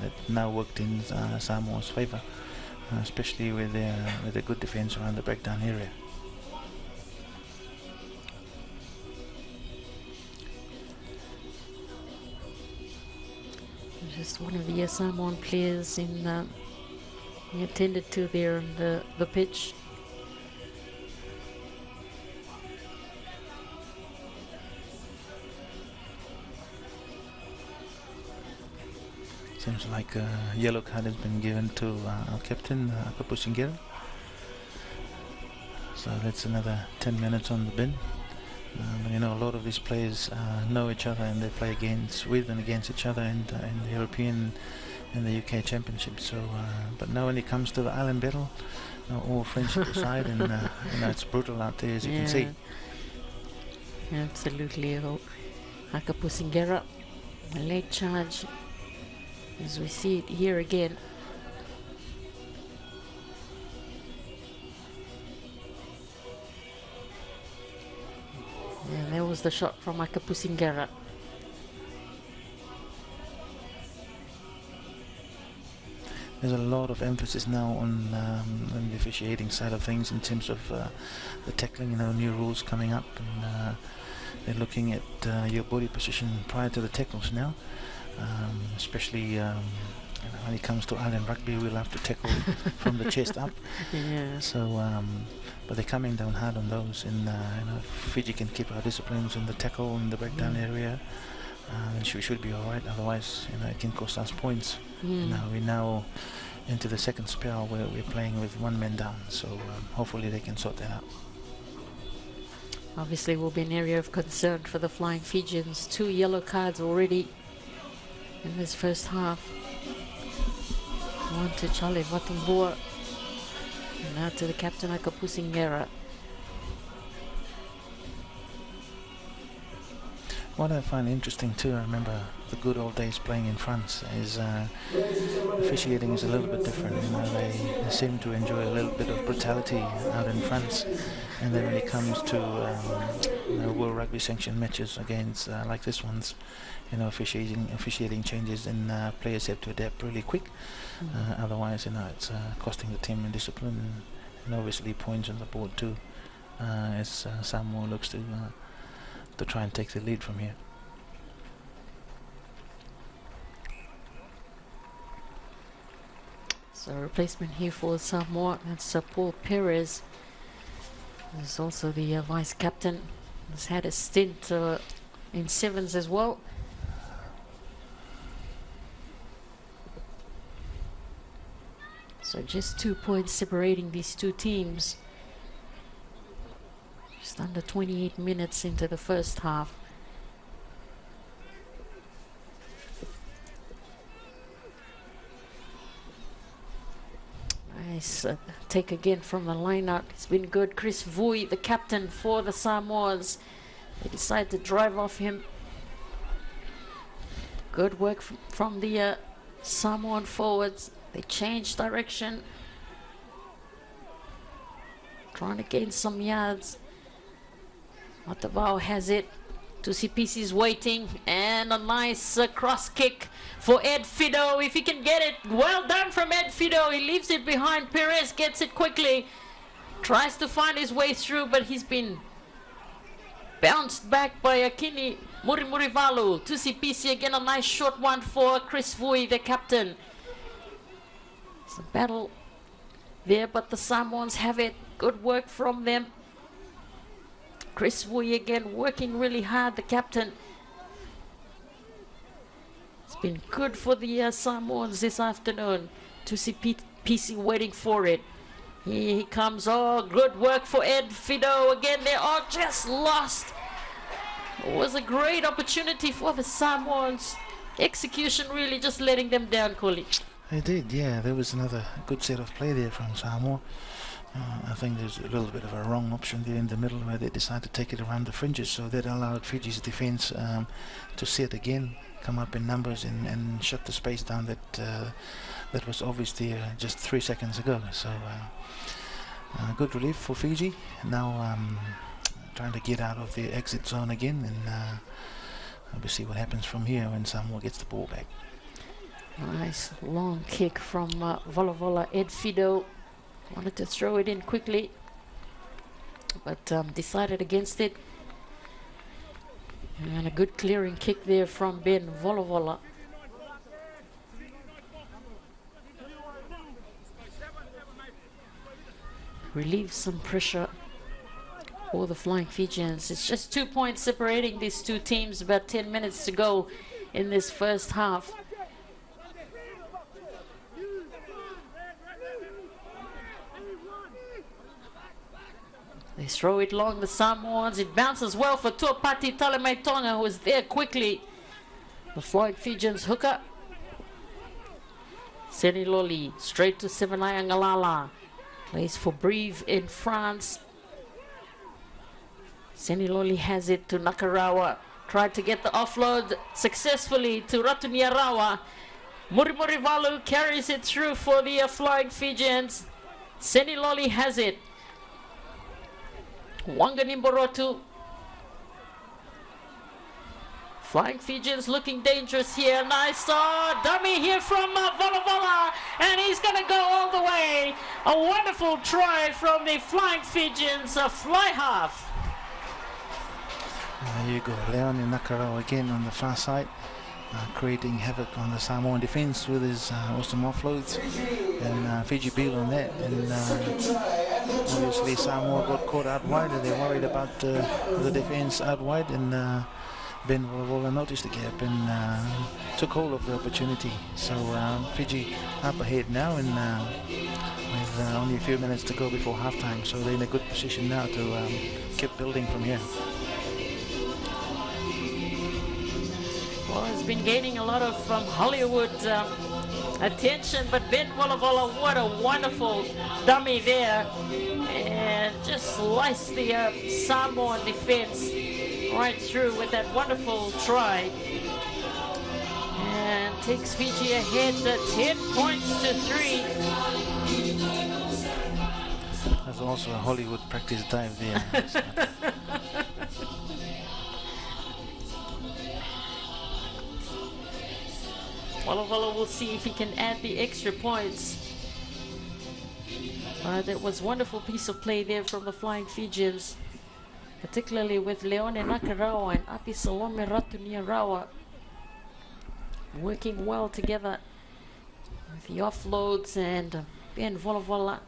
it now worked in Samoa's favour, especially with a good defence around the breakdown area. Just one of the Samoan players in attended to there on the pitch. Seems like a yellow card has been given to our captain, Kapusingera. So that's another 10 minutes on the bin. You know, a lot of these players know each other, and they play with and against each other in the European and the UK Championship. So, but now when it comes to the island battle, all friendship aside, and you know, it's brutal out there, as you can see. Absolutely. Kapusingera, a late charge, as we see it here again. And there was the shot from Kapusingera. There's a lot of emphasis now on the officiating side of things in terms of the tackling. You know, new rules coming up, and they're looking at your body position prior to the tackles now. Especially you know, when it comes to island rugby, we'll have to tackle from the chest up. Yeah. So, but they're coming down hard on those, and you know, if Fiji can keep our disciplines in the tackle and the breakdown area, then we should be all right. Otherwise, you know, it can cost us points. We're now into the second spell where we're playing with one man down, so hopefully they can sort that out. Obviously, will be an area of concern for the Flying Fijians. 2 yellow cards already in this first half. One to Charlie Vatumbua, and now to the captain, Kapusingera. What I find interesting too, I remember the good old days playing in France, is officiating is a little bit different. You know, they seem to enjoy a little bit of brutality out in France, and then when it comes to you know, World Rugby sanctioned matches against like this one's, you know, officiating changes, and players have to adapt really quick. Otherwise, you know, it's costing the team in discipline, and obviously points on the board too, as Samoa looks to try and take the lead from here. So replacement here for Samoa, that's Paul Perez. There's also the vice captain. He's had a stint in sevens as well. So just 2 points separating these two teams. Just under 28 minutes into the first half. Nice take again from the lineup. It's been good. Chris Vui, the captain for the Samoans. They decide to drive off him. Good work from the Samoan forwards. They change direction. Trying to gain some yards. Matavao has it. Tusipisi's waiting. And a nice cross kick for Ed Fido. If he can get it. Well done from Ed Fido. He leaves it behind. Perez gets it quickly. Tries to find his way through, but he's been bounced back by Akini Murimurivalu. Tusipisi again, a nice short one for Chris Vui, the captain. It's a battle there, but the Samoans have it. Good work from them. Chris Vui again working really hard, the captain. It's been good for the Samoans this afternoon. Tusipisi waiting for it. Here he comes. Oh, good work for Ed Fido. Again, they are just lost. It was a great opportunity for the Samoans. Execution really just letting them down, Kuli. They did, yeah. There was another good set of play there from Samoa. I think there's a little bit of a wrong option there in the middle where they decided to take it around the fringes, so that allowed Fiji's defence to sit again, come up in numbers and shut the space down that was obviously just 3 seconds ago. So good relief for Fiji. Now trying to get out of the exit zone again, and we'll see what happens from here when Samoa gets the ball back. Nice long kick from Vola Ed Fido. Wanted to throw it in quickly, but decided against it. And a good clearing kick there from Ben Vola. Relieves some pressure for the Flying Fijians. It's just 2 points separating these two teams. About 10 minutes to go in this first half. They throw it long, the Samoans. It bounces well for Tuapati Talemaitonga, who is there quickly. The Flying Fijians hook up. Seniloli straight to Sevenai Angalala. Plays for Brive in France. Seniloli has it to Nakarawa. Tried to get the offload successfully to Ratuniarawa. Murimurivalu carries it through for the Flying Fijians. Seniloli has it. Wanganimborotu. Flying Fijians looking dangerous here. Nice dummy here from Vola, and he's going to go all the way. A wonderful try from the Flying Fijians, a fly half. There you go, Leone Nakarawa again on the far side, creating havoc on the Samoan defence with his awesome offloads, and Fiji beat on that, and obviously Samoa got caught out wide, and they're worried about the defence out wide, and Ben Vola noticed the gap and took hold of the opportunity. So Fiji up ahead now, and with only a few minutes to go before halftime, so they're in a good position now to keep building from here. Well, he's been gaining a lot of Hollywood attention, but Ben Vola, what a wonderful dummy there, and just sliced the Samoan defense right through with that wonderful try, and takes Fiji ahead 10 points to 3. There's also a Hollywood practice dive there. Vola will see if he can add the extra points. But it was a wonderful piece of play there from the Flying Fijians, particularly with Leone Nakarawa and Api Salome Ratuniarawa working well together. The offloads, and Ben Volavola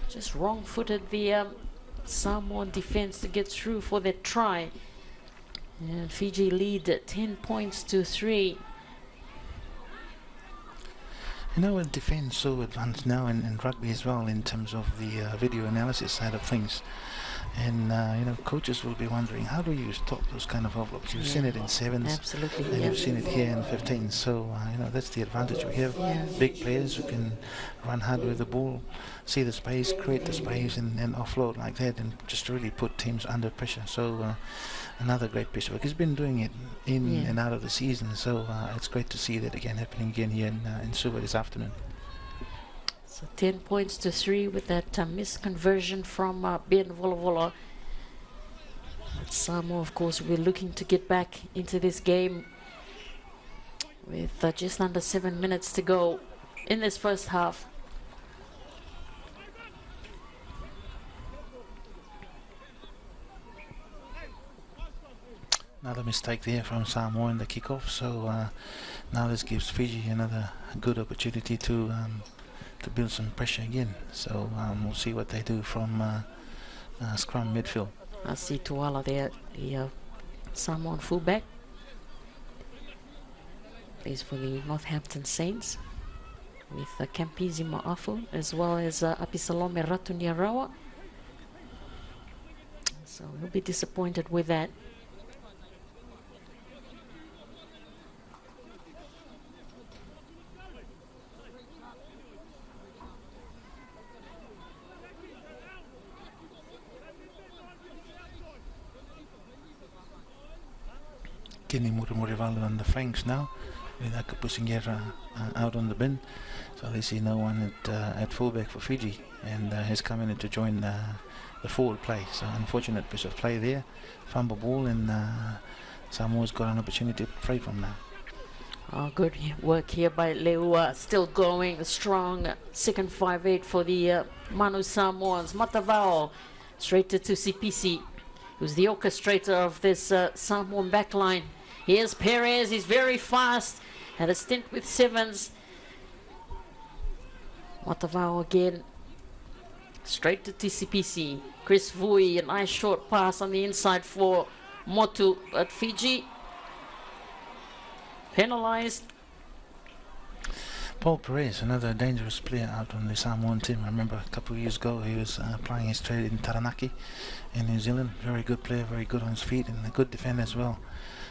just wrong-footed the Samoan defense to get through for their try. And Fiji lead at 10 points to 3. You know, with defence so advanced now in rugby as well in terms of the video analysis side of things. And you know, coaches will be wondering, how do you stop those kind of offloads? You've seen it in sevens, absolutely, and you've seen it here in 15. So you know, that's the advantage we have. Big players who can run hard with the ball, see the space, create the space, and offload like that, and just really put teams under pressure. So another great piece of work. He's been doing it in and out of the season. So it's great to see that again happening again here in Suva this afternoon. So 10 points to 3 with that misconversion from Ben Volavola. Samoa, of course, we're looking to get back into this game with just under 7 minutes to go in this first half. Another mistake there from Samoa in the kickoff. So now this gives Fiji another good opportunity to build some pressure again. So we'll see what they do from scrum midfield. I see Tuala there, the Samoan fullback. Plays for the Northampton Saints with Kampizi Ma'afu as well as Apisalome Ratuniarawa. So he'll be disappointed with that. Kenny Murivalu on the flanks now, with Akapusingera out on the bin. So they see no one at fullback for Fiji, and has come in to join the forward play. So unfortunate piece of play there, fumble ball, and Samoa's got an opportunity to play from now. Oh, good work here by Leua, still going strong. Second 5-8 for the Manu Samoans. Matavao straight to Tusipisi, who's the orchestrator of this Samoan backline. Here's Perez, he's very fast, had a stint with sevens. Matavao again, straight to TCPC. Chris Vui, a nice short pass on the inside for Motu at Fiji. Penalized. Paul Perez, another dangerous player out on the Samoan team. I remember a couple of years ago he was playing his trade in Taranaki in New Zealand. Very good player, very good on his feet, and a good defender as well.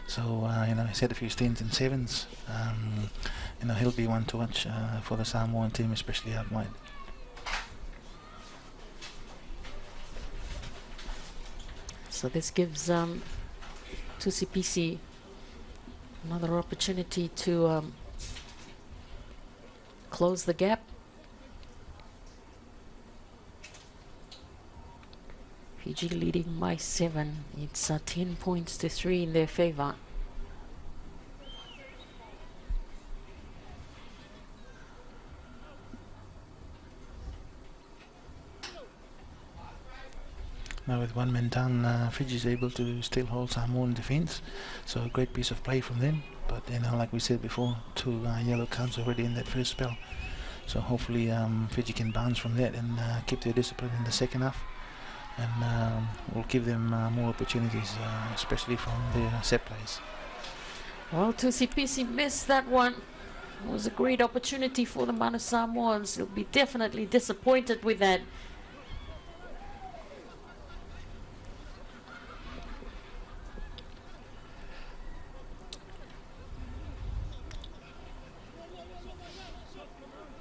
So you know, he's had a few stints in sevens. You know, he'll be one to watch for the Samoan team, especially out wide. So this gives Tusipisi another opportunity to close the gap. Fiji leading by 7. It's 10 points to 3 in their favor. Now with one man down, Fiji's able to still hold Samoan defence, so a great piece of play from them. But you know, like we said before, 2 yellow cards already in that first spell. So hopefully Fiji can bounce from that and keep their discipline in the second half, and will give them more opportunities, especially from their set plays. Well, Tusipisi missed that one. It was a great opportunity for the Manu Samoans. He'll be definitely disappointed with that.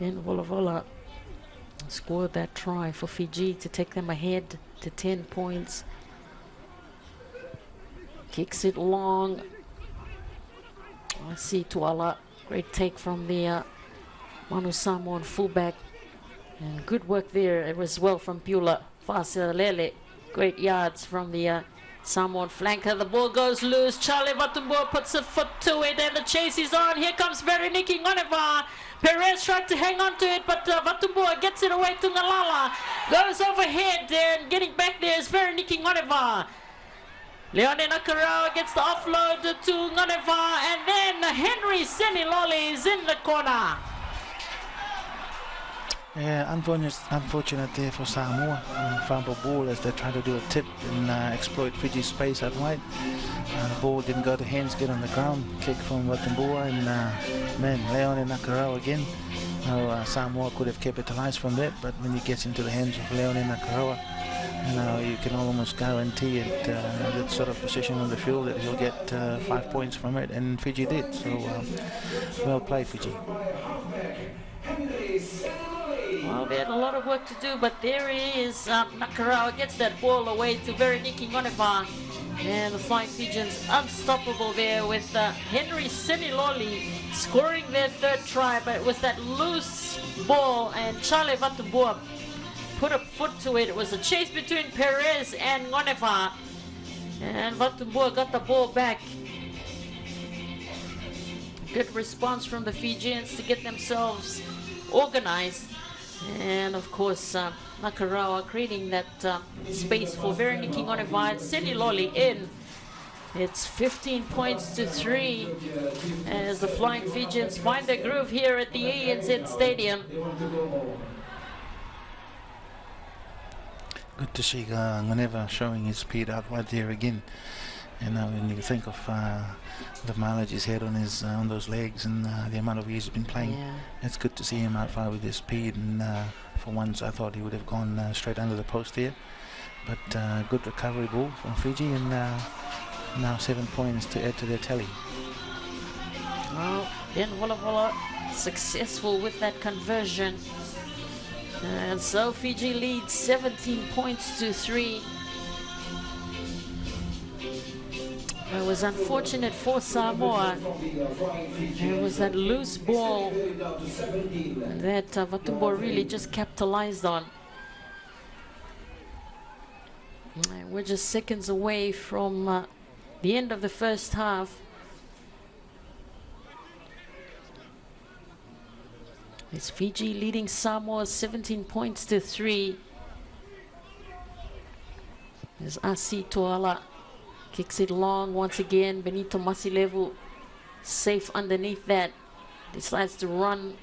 Then Volavola scored that try for Fiji to take them ahead to 10 points. Kicks it long. I see Tuala. Great take from the Manu Samoan fullback. And good work there as well from Pula Fasilele. Great yards from the Samoan flanker. The ball goes loose. Charlie Vatumbua puts a foot to it, and the chase is on. Here comes Vereniki Ngoneva. Perez tried to hang on to it, but Vatumbua gets it away to Ngalala. Goes overhead there, and getting back there is Vereniki Ngoneva. Leone Nakarau gets the offload to Ngoneva, and then Henry Seniloli is in the corner. Yeah, unfortunate there for Samoa. Fumble ball as they try to do a tip and exploit Fiji's space out wide. The ball didn't go to hands, get on the ground. Kick from Watambua and man, Leon and Nakarau again. Samoa could have capitalized from that, but when it gets into the hands of Leon and Nakarau, you can almost guarantee it, that sort of position on the field that he'll get 5 points from it, and Fiji did. So well played, Fiji. Well, they had a lot of work to do, but there he is. Nakarawa gets that ball away to Vereniki Ngoneva. And the Flying Fijians unstoppable there with Henry Seniloli scoring their third try, but it was that loose ball and Chale Vatubua put a foot to it. It was a chase between Perez and Ngoneva, and Vatubua got the ball back. Good response from the Fijians to get themselves organized. And of course, Nakarawa creating that space for Vereniki Ngoneva. Seniloli in. It's 15 points to 3 as the Flying Fijians find their groove here at the ANZ Stadium. Good to see Ngoneva showing his speed out wide there again. And when you think of the mileage he's had on his on those legs and the amount of years he's been playing, it's good to see him out far with his speed. And for once, I thought he would have gone straight under the post there, but good recovery ball from Fiji, and now 7 points to add to their tally. Well, then Walla Walla successful with that conversion, and so Fiji leads 17 points to 3. It was unfortunate for Samoa. There was that loose ball that Vatumbo really just capitalized on. We're just seconds away from the end of the first half. It's Fiji leading Samoa 17 points to 3. There's Asi Toala. Kicks it long once again. Benito Masilevu safe underneath that. Decides to run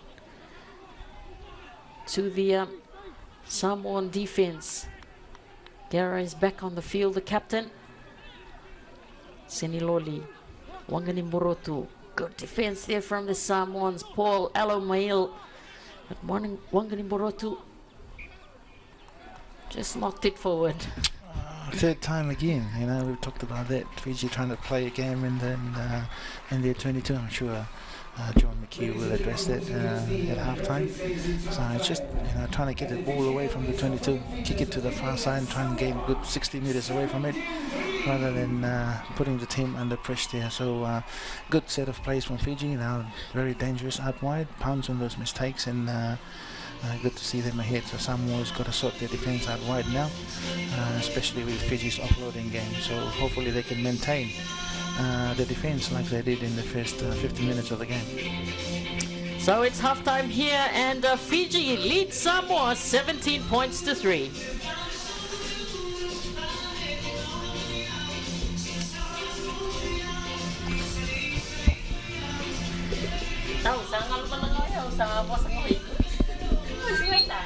to the Samoan defense. Guerra is back on the field, the captain. Seniloli, Wangani Morotu. Good defense there from the Samoans. Paul Alomail. But Wangani Morotu just knocked it forward. Third time again, we've talked about that. Fiji trying to play a game and then in their 22. I'm sure John McHugh will address that at halftime. So it's just trying to get the ball away from the 22, kick it to the far side, and try and gain a good 60 meters away from it, rather than putting the team under pressure there. So good set of plays from Fiji. Now very dangerous out wide, pounds on those mistakes, and good to see them ahead. So Samoa's got to sort their defense out wide now, especially with Fiji's offloading game. So hopefully they can maintain the defense like they did in the first 50 minutes of the game. So it's halftime here, and Fiji leads Samoa 17 points to 3. Tahu sangat menengah sa bos ngoy. Wait that.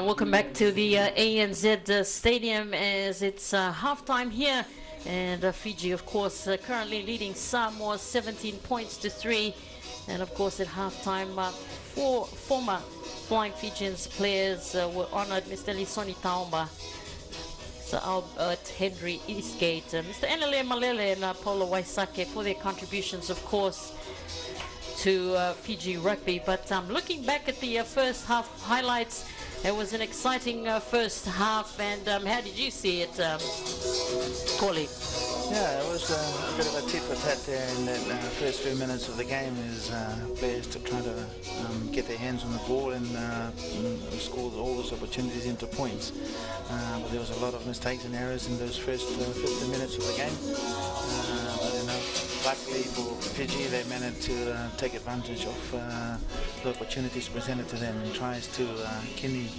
welcome back to the ANZ Stadium as it's halftime here. And Fiji, of course, currently leading Samoa 17 points to 3. And of course, at halftime, 4 former Flying Fijians players were honored. Mr. Lisoni Taumba, Sir Albert Henry Eastgate, Mr. Enele Malele and Paulo Waisake for their contributions, of course, to Fiji rugby. But looking back at the first half highlights, it was an exciting first half. And how did you see it, Corley? Yeah, it was a bit of a tit for tat there in the first few minutes of the game as players to try to get their hands on the ball and score all those opportunities into points. But there was a lot of mistakes and errors in those first 15 minutes of the game. But luckily for Fiji, they managed to take advantage of the opportunities presented to them and tries to Kini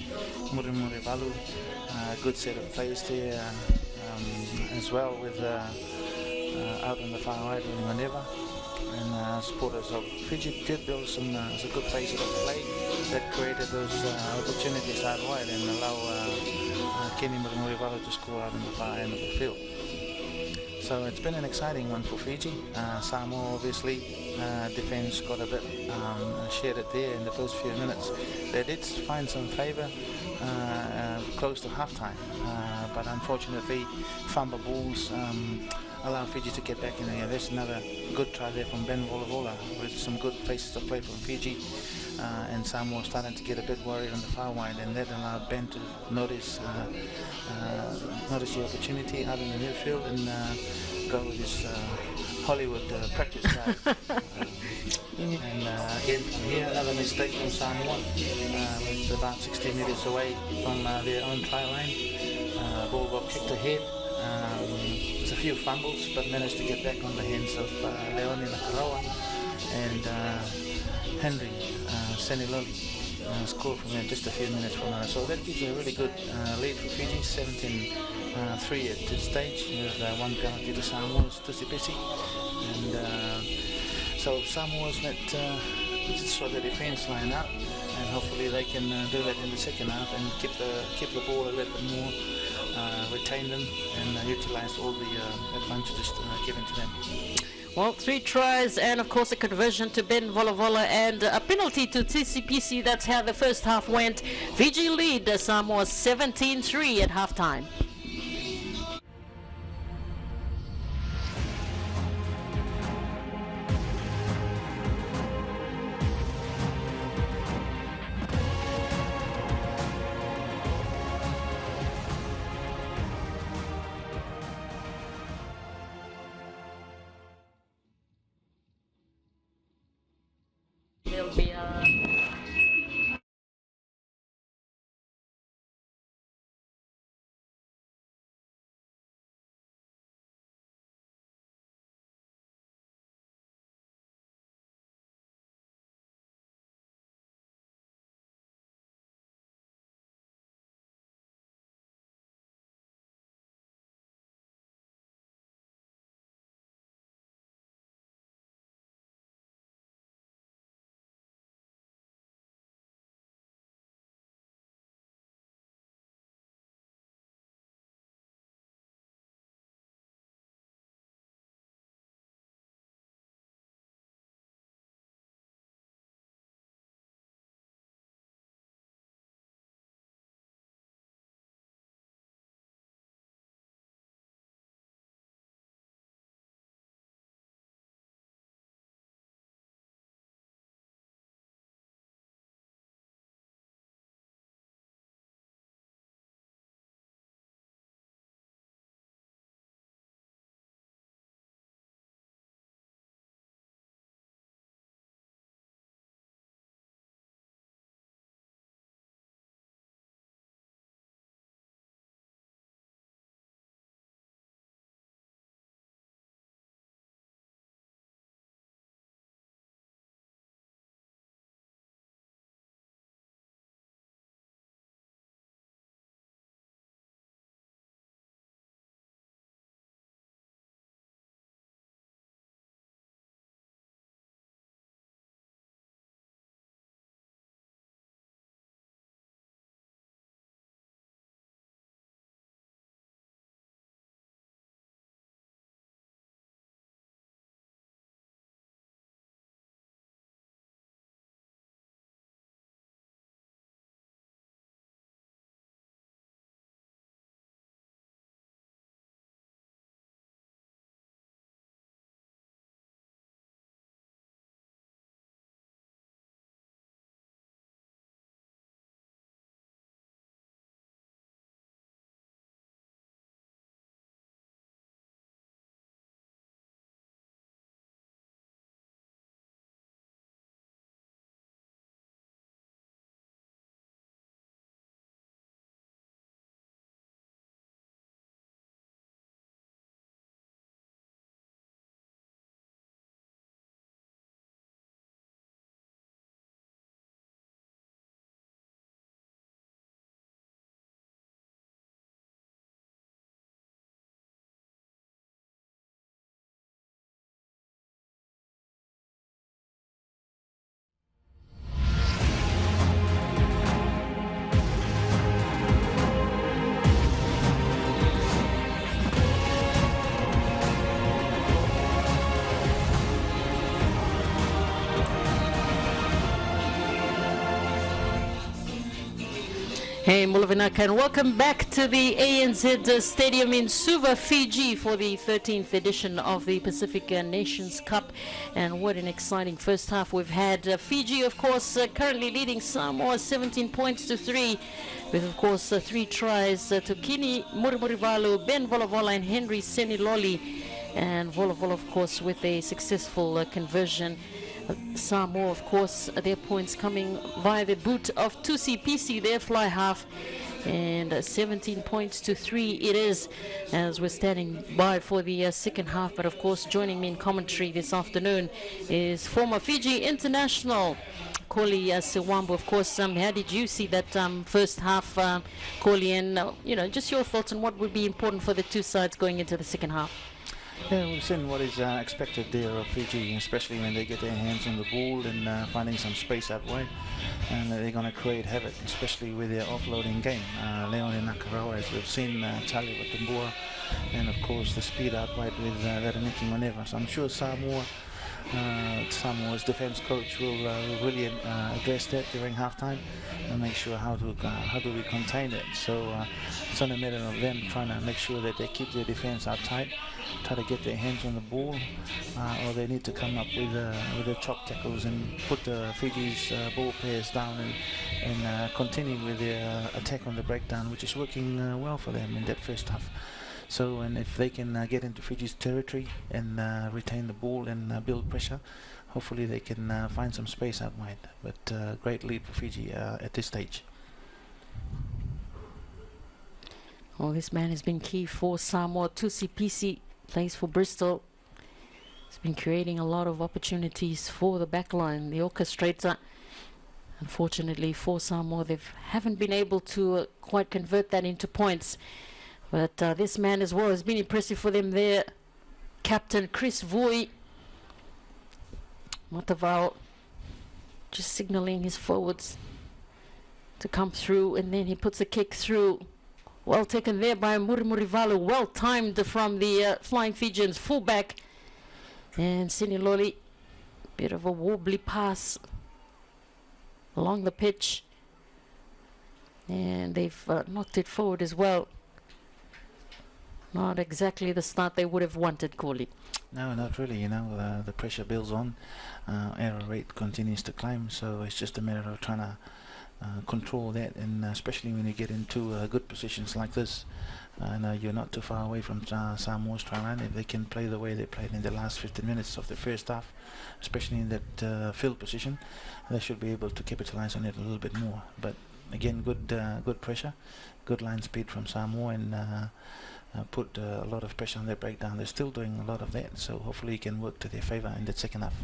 Murivalu, a good set of players there. As well with out on the far right in Maneva and supporters of Fiji did build some a good pace of play that created those opportunities out wide and allow Kenny Murivalu to score out on the far end of the field. So it's been an exciting one for Fiji. Samoa obviously defense got a bit shared it there in the first few minutes. They did find some favour close to halftime, but unfortunately fumble balls allow Fiji to get back in there. There's another good try there from Ben Volavola with some good faces of play from Fiji, and Samoa starting to get a bit worried on the far wide, and that allowed Ben to notice the opportunity out in the midfield and go with his Hollywood practice drive. And again from here, another mistake from Samoa, with about 60 metres away from their own try line. Ball got kicked ahead. There's a few fumbles, but managed to get back on the hands of Leone Nakarawa and Henry Seniloli. Scored from there just a few minutes from there. So that gives a really good lead for Fiji, 17-3 at this stage, with one penalty to Samoa's Tusipisi. And so Samoa's let sort the defence line up, and hopefully they can do that in the second half and keep the ball a little bit more, retain them, and utilise all the advantages given to them. Well, 3 tries and of course a conversion to Ben Volavola and a penalty to TCPC. That's how the first half went. Fiji lead Samoa 17-3 at halftime. There'll be Hey, Mulavinaka, and welcome back to the ANZ Stadium in Suva, Fiji, for the 13th edition of the Pacific Nations Cup. And what an exciting first half we've had. Fiji, of course, currently leading Samoa 17 points to 3, with, of course, 3 tries to Kini Murimurivalu, Ben Volavola, and Henry Seniloli. And Volavola, of course, with a successful conversion. Samoa, of course, their points coming via the boot of Tusi Pisi, their fly half, and 17 points to 3 it is, as we're standing by for the second half. But of course, joining me in commentary this afternoon is former Fiji international Koli Siwambu. Of course, how did you see that first half, Koli, and just your thoughts on what would be important for the two sides going into the second half? Yeah, we've seen what is expected there of Fiji, especially when they get their hands on the ball and finding some space out wide, and they're going to create havoc, especially with their offloading game. Leon and Nakarawa, as we've seen, Tali Watumbua, and of course the speed out wide with Veroniki Oneva. So I'm sure Samoa's defense coach will really address that during halftime and make sure how do we contain it. So it's on a matter of them trying to make sure that they keep their defense out tight, try to get their hands on the ball, or they need to come up with the chop tackles and put Fiji's ball players down and continue with their attack on the breakdown, which is working well for them in that first half. So, and if they can get into Fiji's territory and retain the ball and build pressure, hopefully they can find some space out wide. But great lead for Fiji at this stage. Well, this man has been key for Samoa. Tusi Pisi plays for Bristol. He's been creating a lot of opportunities for the backline, the orchestrator. Unfortunately for Samoa, they haven't been able to quite convert that into points. But this man as well has been impressive for them there. Captain Chris Vui. Matavao just signaling his forwards to come through, and then he puts a kick through. Well taken there by Murimurivalu. Well timed from the Flying Fijians fullback. And Seniloli, bit of a wobbly pass along the pitch. And they've knocked it forward as well. Not exactly the start they would have wanted, Koli. No, not really. The pressure builds on. Error rate continues to climb, so it's just a matter of trying to control that, and especially when you get into good positions like this. You're not too far away from Samoa's try run. If they can play the way they played in the last 15 minutes of the first half, especially in that field position, they should be able to capitalize on it a little bit more. But again, good pressure, good line speed from Samoa, and put a lot of pressure on their breakdown. They're still doing a lot of that, so hopefully it can work to their favour in that second half.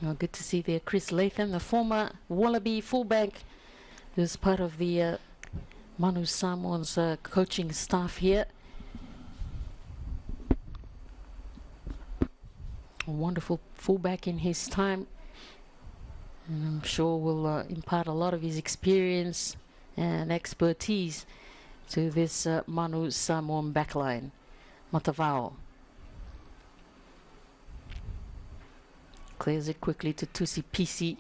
Well, good to see there Chris Latham, the former Wallaby fullback, who's part of the Manu Samoan's coaching staff here. A wonderful fullback in his time, and I'm sure will impart a lot of his experience and expertise to this Manu Samoan backline. Matavao clears it quickly to Tusi Pisi.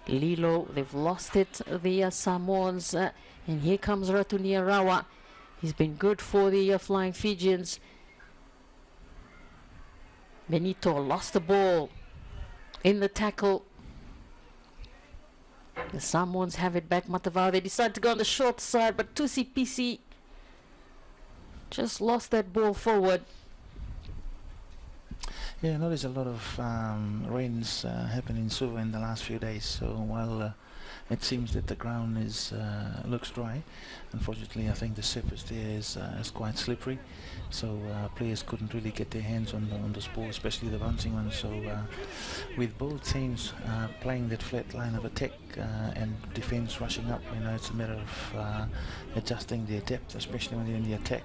Lilo, they've lost it, the Samoans, and here comes Ratuniarawa. He's been good for the Flying Fijians. Benito lost the ball in the tackle. The Samoans have it back. Matavao, they decide to go on the short side, but Tusi Pisi just lost that ball forward. Yeah, there's a lot of rains happening in Suva in the last few days. So while it seems that the ground looks dry, unfortunately I think the surface there is quite slippery. So players couldn't really get their hands on the ball, especially the bouncing ones. So with both teams playing that flat line of attack and defense rushing up, it's a matter of adjusting their depth, especially when they're in the attack.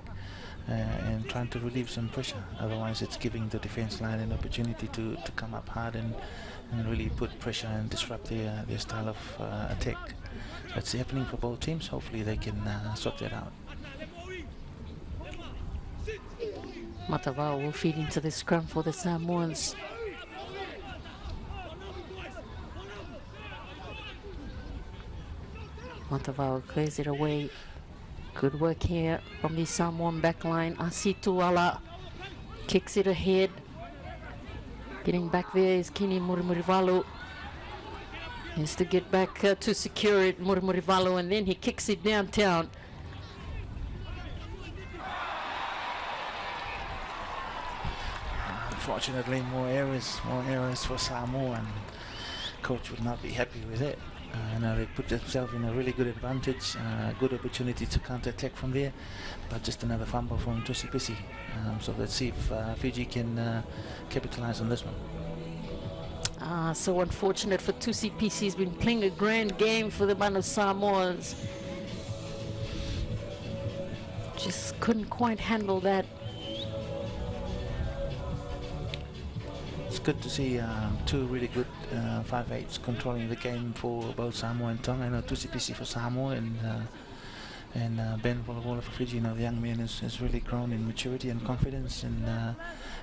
And trying to relieve some pressure. Otherwise it's giving the defense line an opportunity to come up hard and really put pressure and disrupt their style of attack. That's happening for both teams. Hopefully they can sort that out. Matavao will feed into the scrum for the Samoans. Matavao clears it away. Good work here from the Samoan backline. Asituala kicks it ahead. Getting back there is Kini Murimurivalu. He has to get back to secure it, Murimurivalu, and then he kicks it downtown. Unfortunately, more errors for Samoa, and coach would not be happy with it. Now they put themselves in a really good advantage, good opportunity to counter-attack from there, but just another fumble from Tusipisi. So let's see if Fiji can capitalize on this one. So unfortunate for Tusipisi. He's been playing a grand game for the Manu Samoans. Just couldn't quite handle that. It's good to see two really good 5'8s controlling the game for both Samoa and Tonga. I know Tusipisi for Samoa and Ben Volavola for Fiji. You know, the young man has really grown in maturity and confidence, and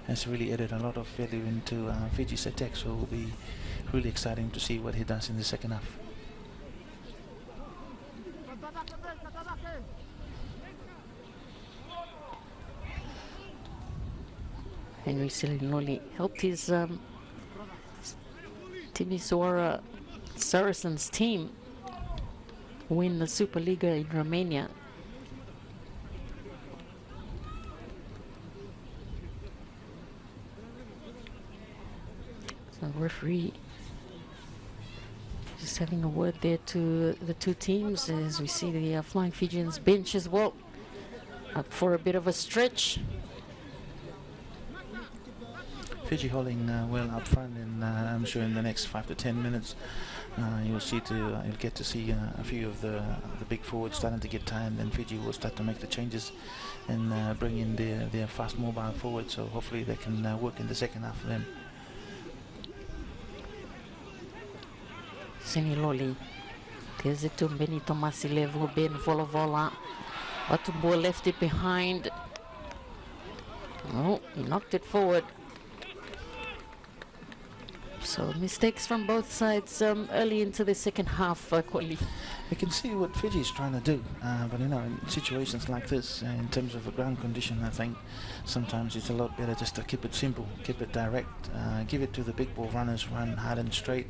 has really added a lot of value into Fiji's attack. So it will be really exciting to see what he does in the second half. Henry Silinoli helped his Timisoara Saracens team win the Superliga in Romania. So referee just having a word there to the two teams as we see the Flying Fijians bench as well up for a bit of a stretch. Fiji holding well up front, and I'm sure in the next 5 to 10 minutes you'll get to see a few of the big forwards starting to get tired, and Fiji will start to make the changes and bring in their fast mobile forward. So hopefully they can work in the second half for them. Seniloli. There's it to Benito Masilevu, Ben Volavola. Batumbo left it behind. Oh, he knocked it forward. So mistakes from both sides early into the second half, Kwali. You can see what Fiji is trying to do, but you know, in situations like this, in terms of the ground condition, I think sometimes it's a lot better just to keep it simple, keep it direct, give it to the big ball runners, run hard and straight,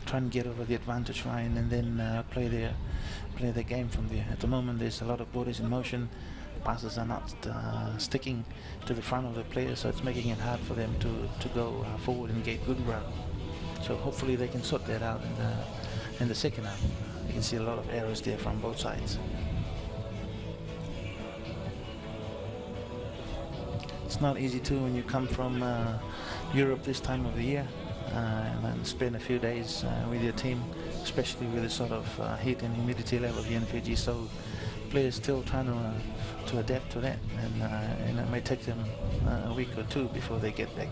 try and get over the advantage line, and then play their game from there. At the moment, there's a lot of bodies in motion. Passes are not sticking to the front of the player, so it's making it hard for them to go forward and get good ground. So hopefully they can sort that out in the second half. You can see a lot of errors there from both sides. It's not easy too when you come from Europe this time of the year and then spend a few days with your team, especially with the sort of heat and humidity level here in Fiji. So players still trying to adapt to that, and it may take them a week or two before they get back,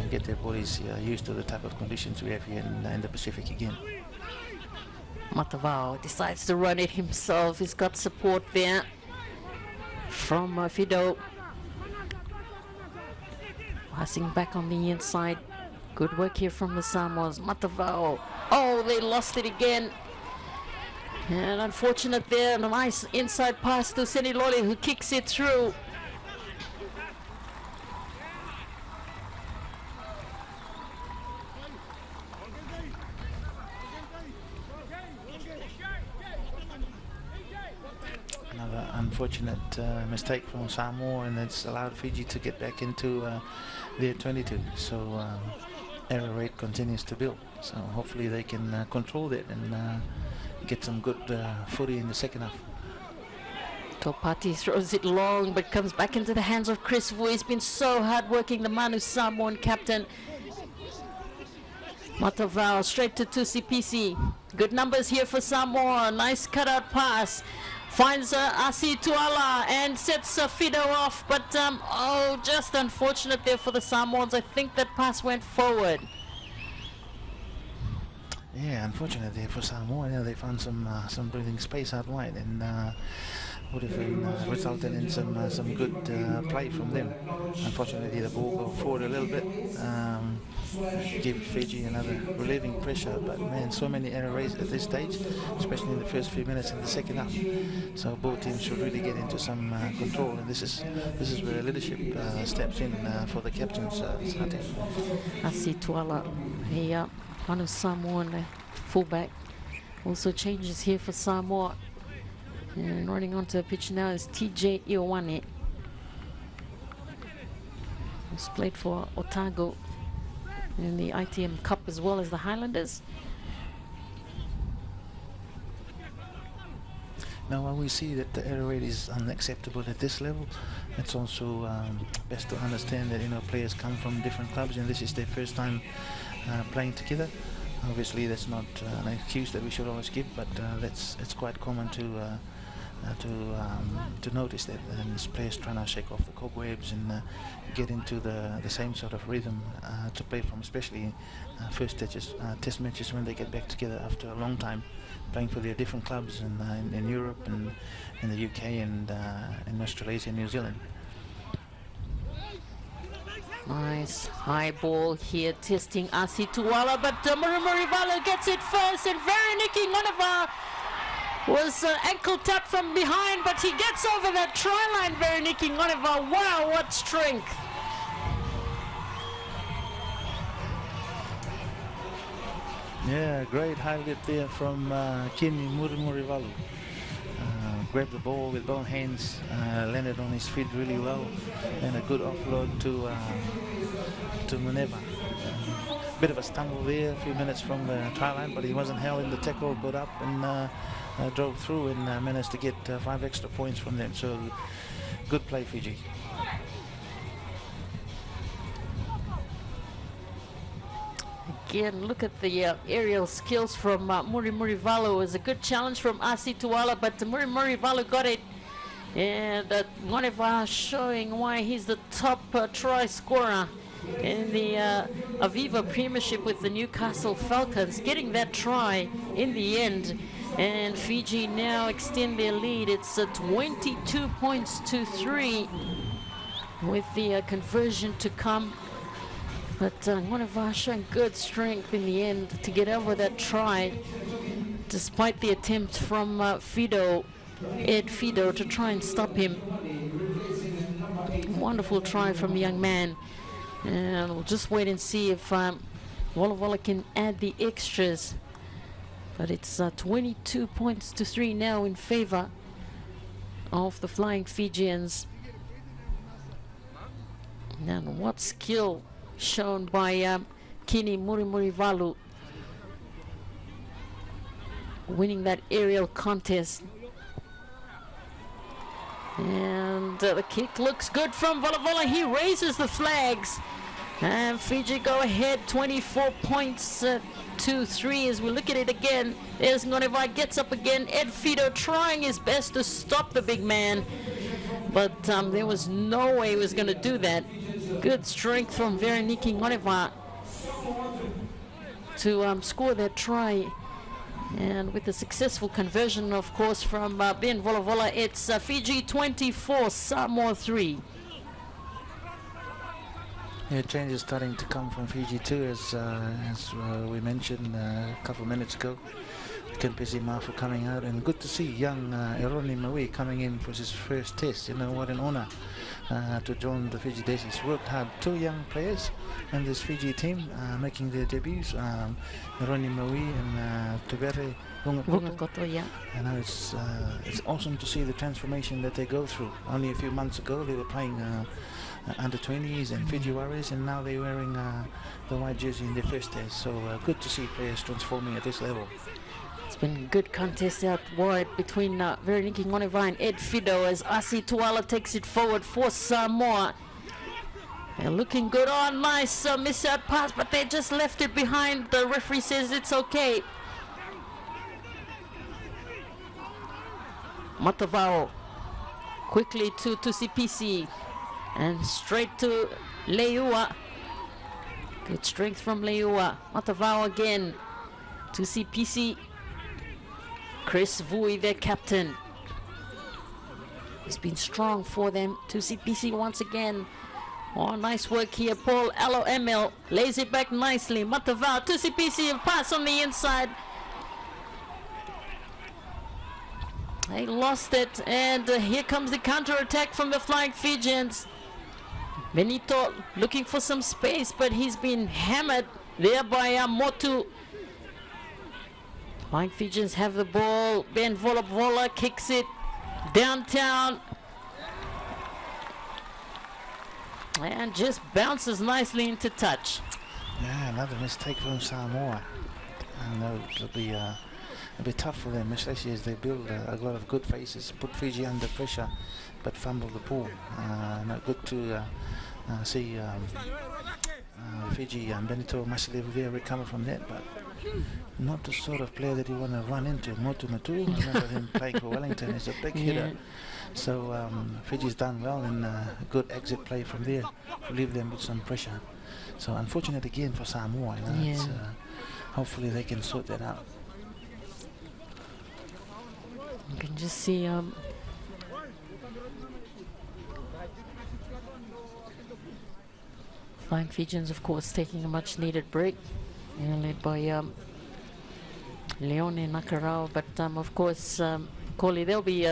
get their bodies used to the type of conditions we have here in the Pacific again. Matavao decides to run it himself. He's got support there from Fido. Passing back on the inside. Good work here from the Samoans. Matavao. Oh, they lost it again. And unfortunate there, a nice inside pass to Seniloli, who kicks it through. Another unfortunate mistake from Samoa, and it's allowed Fiji to get back into their 22. So error rate continues to build. So hopefully they can control that and get some good footy in the second half. Topati throws it long, but comes back into the hands of Chris Wu. He's been so hard-working, the Manu Samoan captain. Matavao straight to Tusipisi. Good numbers here for Samoa. Nice cutout pass. Finds Asi Tuala and sets Fido off, but oh, just unfortunate there for the Samoans. I think that pass went forward. Yeah, unfortunately for Samoa, they found some breathing space out wide, and would have been, resulted in some good play from them. Unfortunately, the ball go forward a little bit, give Fiji another relieving pressure. But man, so many errors at this stage, especially in the first few minutes in the second half. So both teams should really get into some control, and this is where leadership steps in for the captains. Asi Tuala, one of Samoan fullback, also changes here for Samoa. And running onto the pitch now is TJ Ioane, who's played for Otago in the ITM Cup as well as the Highlanders. Now, when we see that the error rate is unacceptable at this level, it's also best to understand that players come from different clubs, and this is their first time playing together. Obviously, that's not an excuse that we should always give, but it's quite common to notice that, and players trying to shake off the cobwebs and get into the same sort of rhythm to play from, especially first test matches when they get back together after a long time playing for their different clubs in Europe and in the UK and in Australasia and New Zealand. Nice high ball here, testing Asi Tuala, but Murimurivalo gets it first, and Veroniki Ngoneva was ankle tap from behind, but he gets over that try line. Veroniki Ngoneva, wow, what strength! Yeah, great highlight there from Kini Murimurivalu. Grabbed the ball with both hands, landed on his feet really well, and a good offload to Muneva. Bit of a stumble there, a few minutes from the try line, but he wasn't held in the tackle, got up and drove through and managed to get 5 extra points from them. So good play, Fiji. Again, look at the aerial skills from Murimurivalo. It was a good challenge from Asi Tuala, but Murimurivalo got it. And Ngoneva showing why he's the top try scorer in the Aviva Premiership with the Newcastle Falcons, getting that try in the end. And Fiji now extend their lead. It's 22 points to 3 with the conversion to come. But Ngoneva showing good strength in the end to get over that try, despite the attempt from Ed Fido to try and stop him. Wonderful try from the young man. And we'll just wait and see if Walla Walla can add the extras. But it's 22 points to 3 now in favor of the Flying Fijians. And what skill shown by Kini Murimurivalu, winning that aerial contest. And the kick looks good from Walla Walla. He raises the flags, and Fiji go ahead 24 points to 3 as we look at it again. There's Ngoneva, gets up again. Ed Fido trying his best to stop the big man, but there was no way he was going to do that. Good strength from Veroniki Ngoneva to score that try. And with the successful conversion, of course, from Ben Walla Walla, it's Fiji 24, Samoa 3. Yeah, changes starting to come from Fiji too, as we mentioned a couple of minutes ago. Kempisi Mafu coming out, and good to see young Eroni Maui coming in for his first test. What an honor to join the Fiji Daisies. Worked hard. 2 young players in this Fiji team making their debuts. Eroni Maui and Tuvere Vungakoto. Yeah. And it's awesome to see the transformation that they go through. Only a few months ago they were playing under 20s and Fiji Warriors, and now they're wearing the white jersey in their first test. So good to see players transforming at this level. It's been a good contest out wide between Veroniki Ngoneva and Ed Fido as Asi Tuala takes it forward for Samoa. They're looking good. Oh, nice miss out pass, but they just left it behind. The referee says it's okay. Matavao quickly to Tusipisi and straight to Leua. Good strength from Leua. Matavao again to Tusipisi. Chris Vui, their captain. He's been strong for them. 2CPC once again. Oh, nice work here. Paul Alo Emil lays it back nicely. Matavao, 2CPC, pass on the inside. They lost it, and here comes the counter-attack from the Flying Fijians. Benito looking for some space, but he's been hammered there by Motu. Flying Fijians have the ball. Ben Volavola kicks it downtown. And just bounces nicely into touch. Yeah, another mistake from Samoa. I know it'll be tough for them, especially as they build a lot of good faces, put Fiji under pressure, but fumble the ball. Not good to see Fiji and Benito Masalivia recover from that, but not the sort of player that you want to run into. Motu Matu, I remember him playing for Wellington, he's a big hitter. So Fiji's done well, and good exit play from there to leave them with some pressure. So unfortunate again for Samoa. It's, hopefully they can sort that out. You can just see Flying Fijians, of course, taking a much needed break, led by Leone Nakarau, but of course Corley, they'll be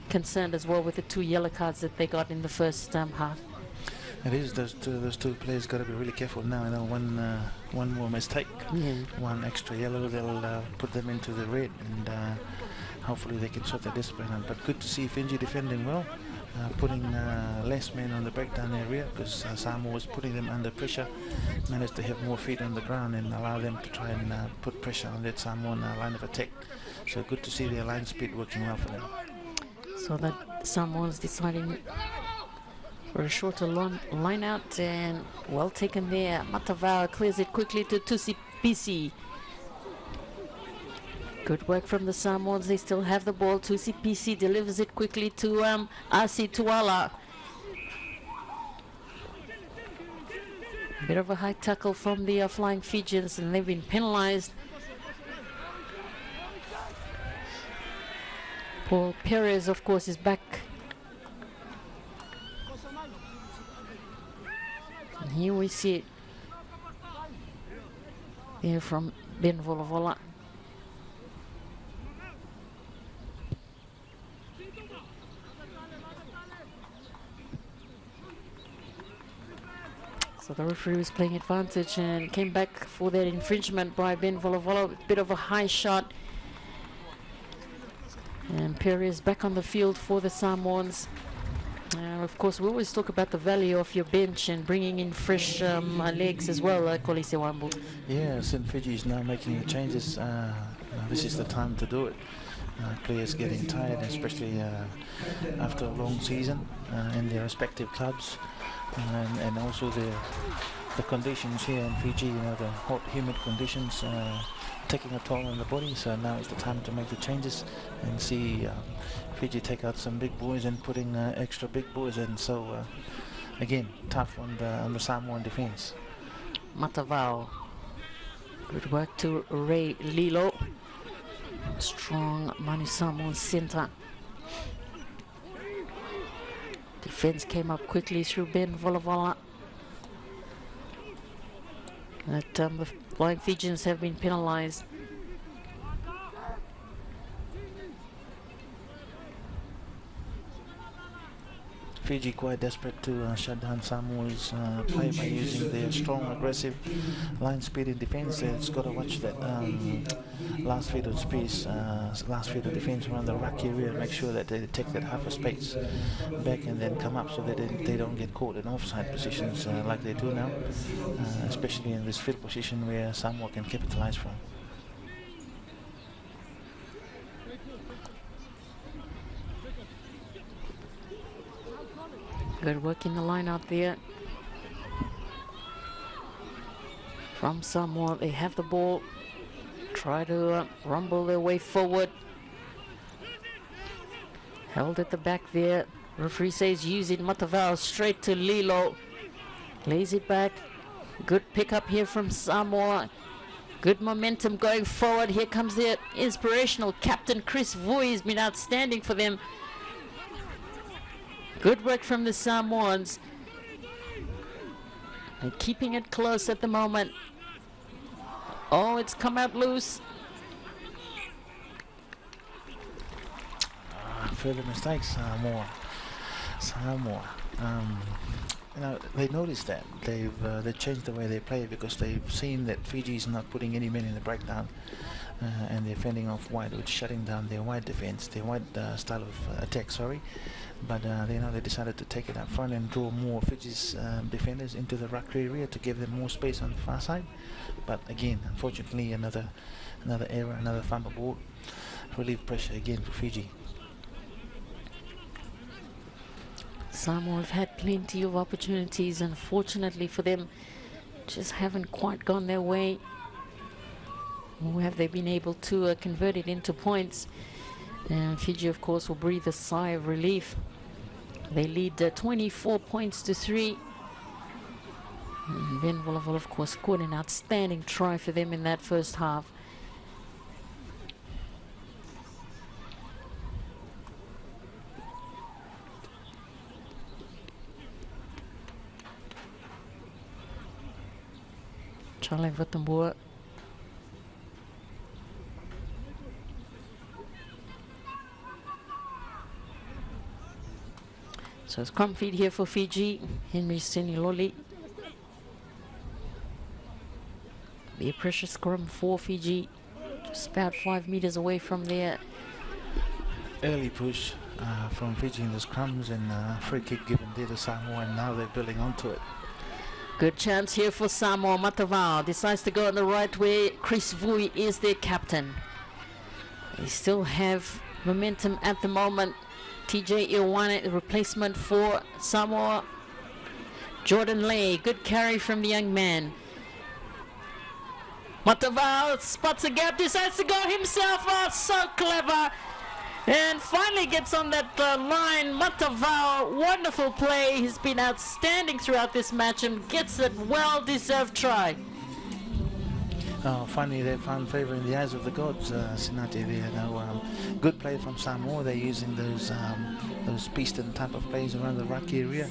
concerned as well with the 2 yellow cards that they got in the first half. It is, those two players got to be really careful now. You know, one more mistake, one extra yellow, they'll put them into the red, and hopefully they can sort their discipline out. But good to see Fiji defending well, putting less men on the breakdown area, because Samoa was putting them under pressure, managed to have more feet on the ground and allow them to try and put pressure on that Samoan line of attack. So good to see their line speed working well for them. So that Samoa's deciding for a shorter line out, and well taken there. Matavao clears it quickly to 2CPC. Good work from the Samoans. They still have the ball. 2CPC delivers it quickly to Asi Tuala. Bit of a high tackle from the Flying Fijians, and they've been penalized. Paul Perez, of course, is back. And here we see it there from Ben Volavola. So the referee was playing advantage and came back for that infringement by Ben Volavola. Bit of a high shot. And Perez back on the field for the Samoans. Of course, we always talk about the value of your bench and bringing in fresh legs as well, Kolisi Wambu. Yeah, since Fiji is now making the changes, this is the time to do it. Players getting tired, especially after a long season in their respective clubs, and also the conditions here in Fiji, you know, the hot, humid conditions taking a toll on the body. So now is the time to make the changes and see Fiji take out some big boys and putting extra big boys in. So again, tough on the Samoan defense. Matavao, good work to Ray Lilo. Strong Manu Samoan center. Defense came up quickly through Ben Volavola. The Flying Fijians have been penalized. Fiji quite desperate to shut down Samoa's play by using their strong, aggressive line speed in defense. It's got to watch that last field of space, last field of defense around the ruck area. Make sure that they take that half a space back and then come up so that they don't get caught in offside positions like they do now, especially in this field position where Samoa can capitalize from. Good work in the line out there from Samoa. They have the ball, try to rumble their way forward. Held at the back there. Referee says use it. Matavao straight to Lilo. Lays it back. Good pickup here from Samoa. Good momentum going forward. Here comes their inspirational captain, Chris Vui. Has been outstanding for them. Good work from the Samoans. They're keeping it close at the moment. Oh, it's come out loose. Further mistakes, Samoa. You know, they noticed that they changed the way they play because they've seen that Fiji's not putting any men in the breakdown, and they're fending off wide, which shutting down their wide defense, their wide style of attack. Sorry, but they decided to take it up front and draw more Fiji's defenders into the rugby area to give them more space on the far side. But again, unfortunately, another error, another fumble ball, relief pressure again for Fiji. Samoa have had plenty of opportunities. Unfortunately for them, just haven't quite gone their way. Or have they been able to convert it into points? And Fiji, of course, will breathe a sigh of relief. They lead 24 points to 3. And Ben Volaval, of course, scored an outstanding try for them in that first half. Charlie Wittenboer. So scrum feed here for Fiji. Henry Seniloli. Be a pressure scrum for Fiji. Just about 5 meters away from there. Early push from Fiji in the scrums, and free kick given there to Samoa, and now they're building onto it. Good chance here for Samoa. Matavao decides to go in the right way. Chris Vui is their captain. They still have momentum at the moment. TJ Iwane, replacement for Samoa. Jordan Lay, good carry from the young man. Matavao spots a gap, decides to go himself. Oh, so clever. And finally gets on that line. Matavao, wonderful play. He's been outstanding throughout this match and gets that well-deserved try. Oh, finally they found favour in the eyes of the gods, Sinati there. Good play from Samoa. They're using those piston type of plays around the ruck area,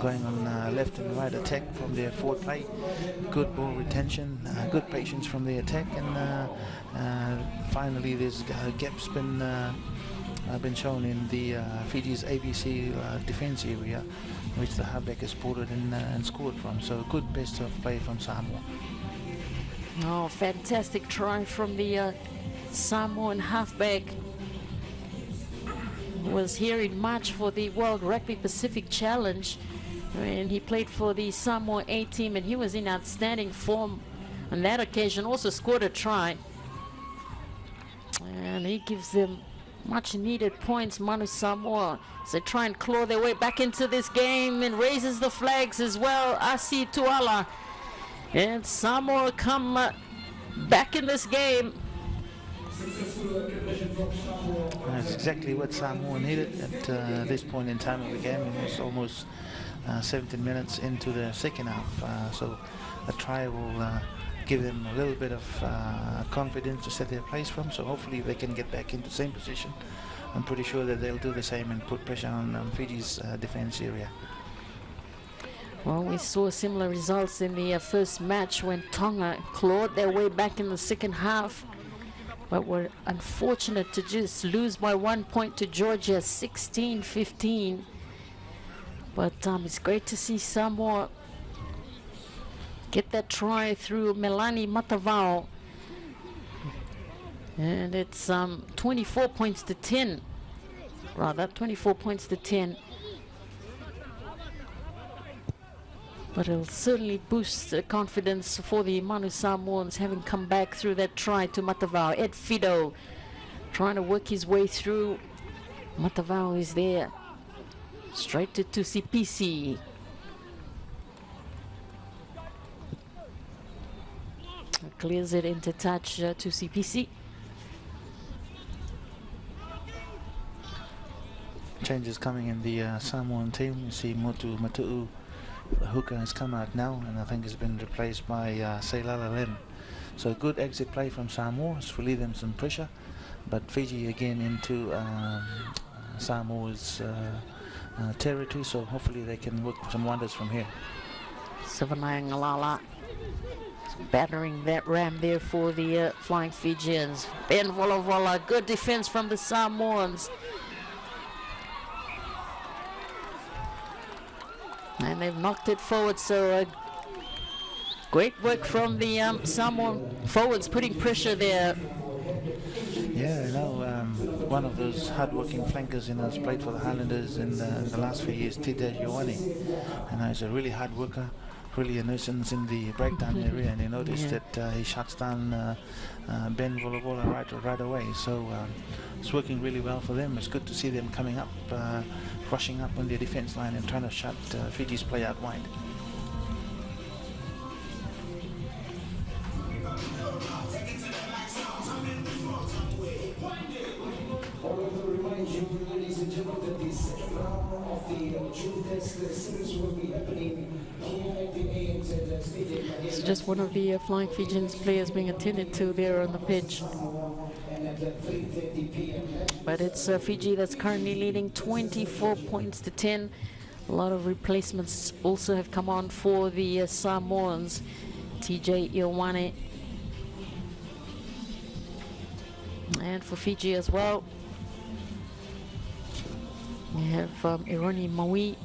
going on left and right attack from their forward play. Good ball retention, good patience from the attack, and finally there's gaps been shown in the Fiji's ABC defence area, which the halfback has spotted and scored from. So good best of play from Samoa. Oh, fantastic try from the Samoan halfback. Was here in March for the World Rugby Pacific Challenge, and he played for the Samoa A team, and he was in outstanding form on that occasion. Also scored a try, and he gives them much needed points. Manu Samoa, as they try and claw their way back into this game, and raises the flags as well. Asi Tuala. And Samoa come back in this game. That's exactly what Samoa needed at this point in time of the game. It was almost 17 minutes into the second half. So a try will give them a little bit of confidence to set their place from. So hopefully they can get back into the same position. I'm pretty sure that they'll do the same and put pressure on Fiji's defense area. Well, we saw similar results in the first match when Tonga clawed their way back in the second half, but were unfortunate to just lose by 1 point to Georgia, 16-15. But it's great to see Samoa get that try through Melani Matavao. And it's 24 points to 10. Rather, 24 points to 10. But it'll certainly boost the confidence for the Manu Samoans, having come back through that try to Matavao. Ed Fido trying to work his way through. Matavao is there. Straight to Tusipisi. Clears it into touch to Tusipisi. Changes coming in the Samoan team. You see Motu Matu'u. The hooker has come out now, and I think has been replaced by Seilala Lem. So good exit play from Samoa to relieve them some pressure, but Fiji again into Samoa's territory, so hopefully they can work some wonders from here. Savanai Ngalala battering that ram there for the Flying Fijians. Ben Volavola, good defense from the Samoans. And they've knocked it forward, so great work from the Samoan forwards, putting pressure there. Yeah, you know, one of those hard-working flankers has played for the Highlanders in the last few years, Tite Ioane. And he's a really hard worker, really a nuisance in the breakdown area, and you notice that he shuts down Ben Volavola right away. So it's working really well for them. It's good to see them coming up, rushing up on their defense line and trying to shut Fiji's play out wide. It's just one of the Flying Fijians players being attended to there on the pitch. But it's Fiji that's currently leading 24 points to 10. A lot of replacements also have come on for the Samoans. TJ Ioane. And for Fiji as well, we have Ironi Maui,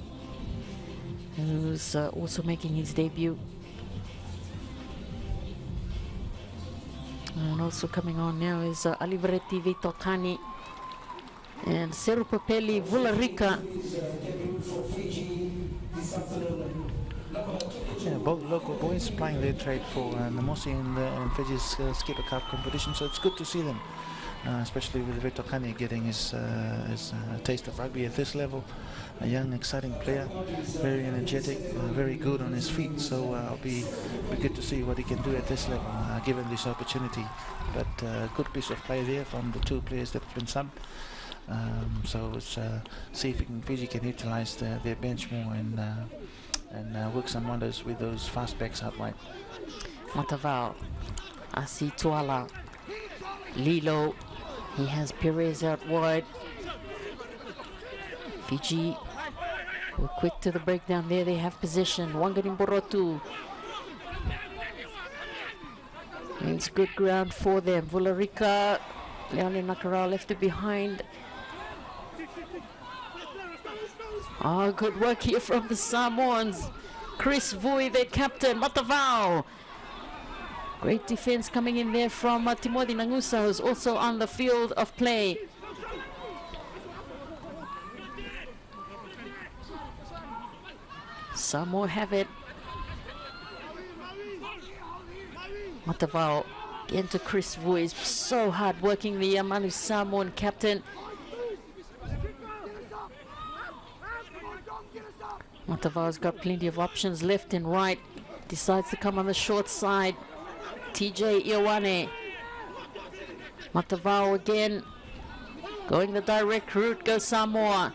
who's also making his debut. And also coming on now is Alivreti Vitokani and Serupapeli Vularika. Yeah, both local boys playing their trade for Namosi and Fiji's Skipper Cup competition, so it's good to see them, especially with Vitokani getting his taste of rugby at this level. A young, exciting player, very energetic, very good on his feet, so it'll be good to see what he can do at this level, given this opportunity. But good piece of play there from the two players that have been subbed. So let's see if Fiji can utilize their bench more and work some wonders with those fast backs out wide. Matavao, Asi Tuala, Lilo, he has Perez out wide. Fiji were quick to the breakdown there. They have possession. Wanganim Borotu. It's good ground for them. Vularika, Leone Nakara left it behind. Oh, good work here from the Samoans. Chris Vui, their captain. Matavao. Great defense coming in there from Timothy Nangusa, who's also on the field of play. Samoa have it. Matavao again to Chris Vui. So hard working, the Manu Samoan captain. Matavao's got plenty of options left and right. Decides to come on the short side. TJ Ioane. Matavao again. Going the direct route, goes Samoa.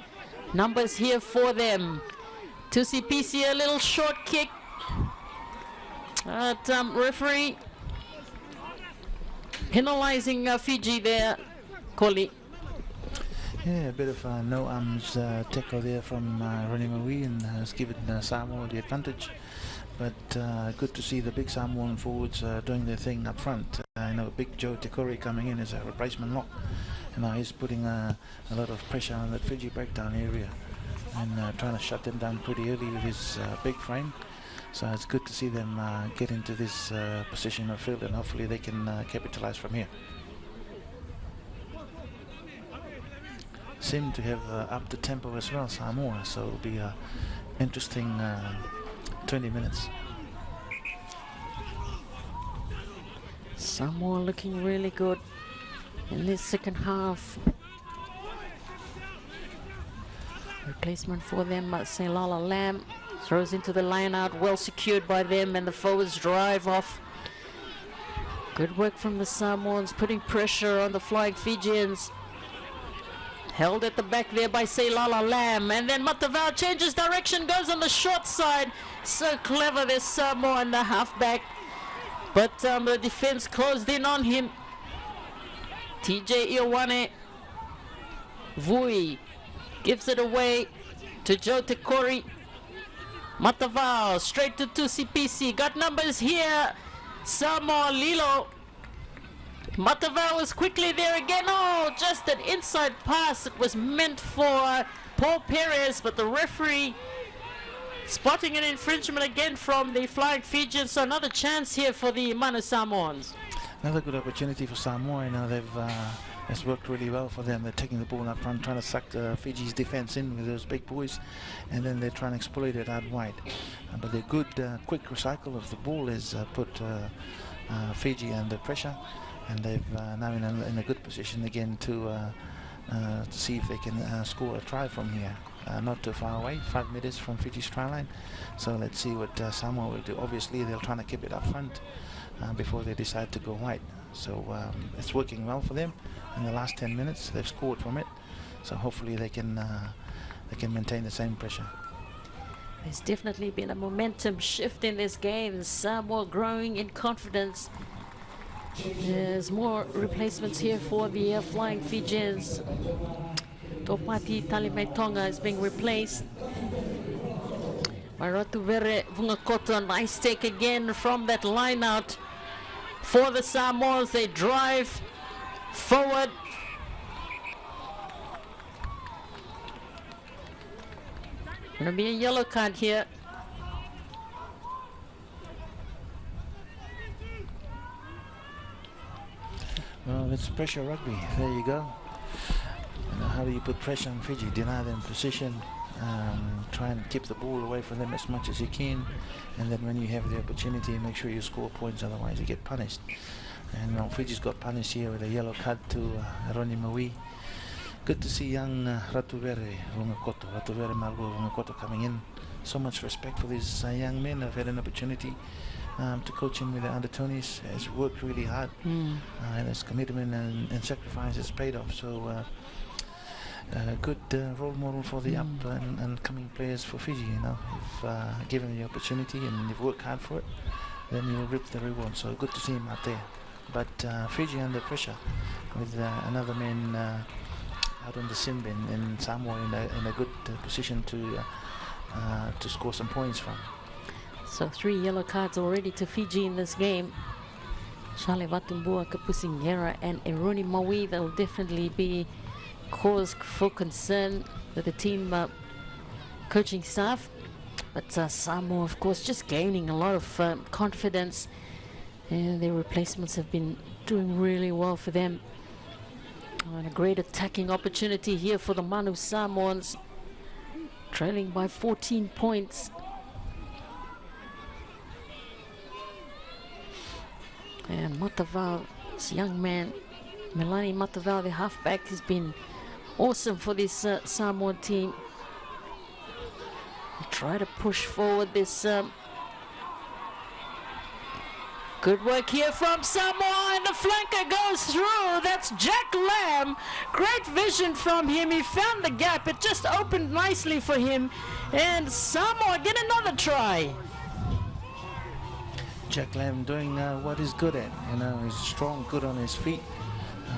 Numbers here for them. Tusi Pisi, a little short kick. Referee penalizing Fiji there, Koli. Yeah, a bit of a no arms tackle there from Roni Maui, and has given Samoa the advantage. But good to see the big Samoan forwards doing their thing up front. I know Big Joe Tekori coming in as a replacement lock, and he's putting a lot of pressure on that Fiji breakdown area and trying to shut them down pretty early with his big frame. So it's good to see them get into this position of field, and hopefully they can capitalize from here. Seem to have upped the tempo as well, Samoa, so it'll be an interesting 20 minutes. Samoa looking really good in this second half. Replacement for them, Selala Lamb throws into the line out, well secured by them, and the forwards drive off. Good work from the Samoans, putting pressure on the Flying Fijians. Held at the back there by Selala Lamb, and then Matavao changes direction, goes on the short side. So clever, this Samoa and the halfback, but the defense closed in on him. TJ Ioane. Vui gives it away. to Joe Tekori. Matavao straight to 2CPC. Got numbers here. Samoa Lilo. Matavao is quickly there again. Oh, just an inside pass. It was meant for Paul Perez, but the referee spotting an infringement again from the Flying Fijians. So another chance here for the Manu Samoans. Another good opportunity for Samoa. You know, it's worked really well for them. They're taking the ball up front, trying to suck Fiji's defense in with those big boys, and then they're trying to exploit it out wide. But the good, quick recycle of the ball has put Fiji under pressure, and they've now in a good position again to see if they can score a try from here. Not too far away, 5 meters from Fiji's try line. So let's see what Samoa will do. Obviously, they're trying to keep it up front before they decide to go wide. So it's working well for them. In the last 10 minutes, they've scored from it. So hopefully they can maintain the same pressure. There's definitely been a momentum shift in this game. Samoa growing in confidence. There's more replacements here for the Flying Fijians. Topati Talimaitonga is being replaced by Ratuvere Vungakoto. Nice take again from that line out for the Samoans. They drive forward. Gonna be a yellow card here. Well, it's pressure rugby. There you go. How do you put pressure on Fiji? Deny them position, try and keep the ball away from them as much as you can, and then when you have the opportunity, make sure you score points, otherwise you get punished. And Fiji's got punished here with a yellow card to Roni Maui. Good to see young Ratuvere Margo Vungakoto coming in. So much respect for these young men. I've had an opportunity to coach him with the under-20s. Has worked really hard, and his commitment and sacrifice has paid off. So good role model for the up and coming players for Fiji. You know, if given the opportunity and you've worked hard for it, then you'll reap the reward. So good to see him out there. But Fiji under pressure with another man out on the sim bin, and Samoa in a good position to score some points from. So 3 yellow cards already to Fiji in this game. Shale Vatumbua, Kapusingera and Eruni Maui. That will definitely be cause for concern with the team coaching staff. But Samoa, of course, just gaining a lot of confidence. And their replacements have been doing really well for them. And a great attacking opportunity here for the Manu Samoans, trailing by 14 points. And Matavao, this young man, Melani Matavao, the halfback, has been awesome for this Samoan team. They try to push forward this. Good work here from Samoa, and the flanker goes through. That's Jack Lamb. Great vision from him. He found the gap. It just opened nicely for him. And Samoa get another try. Jack Lamb doing what he's good at. You know, he's strong, good on his feet.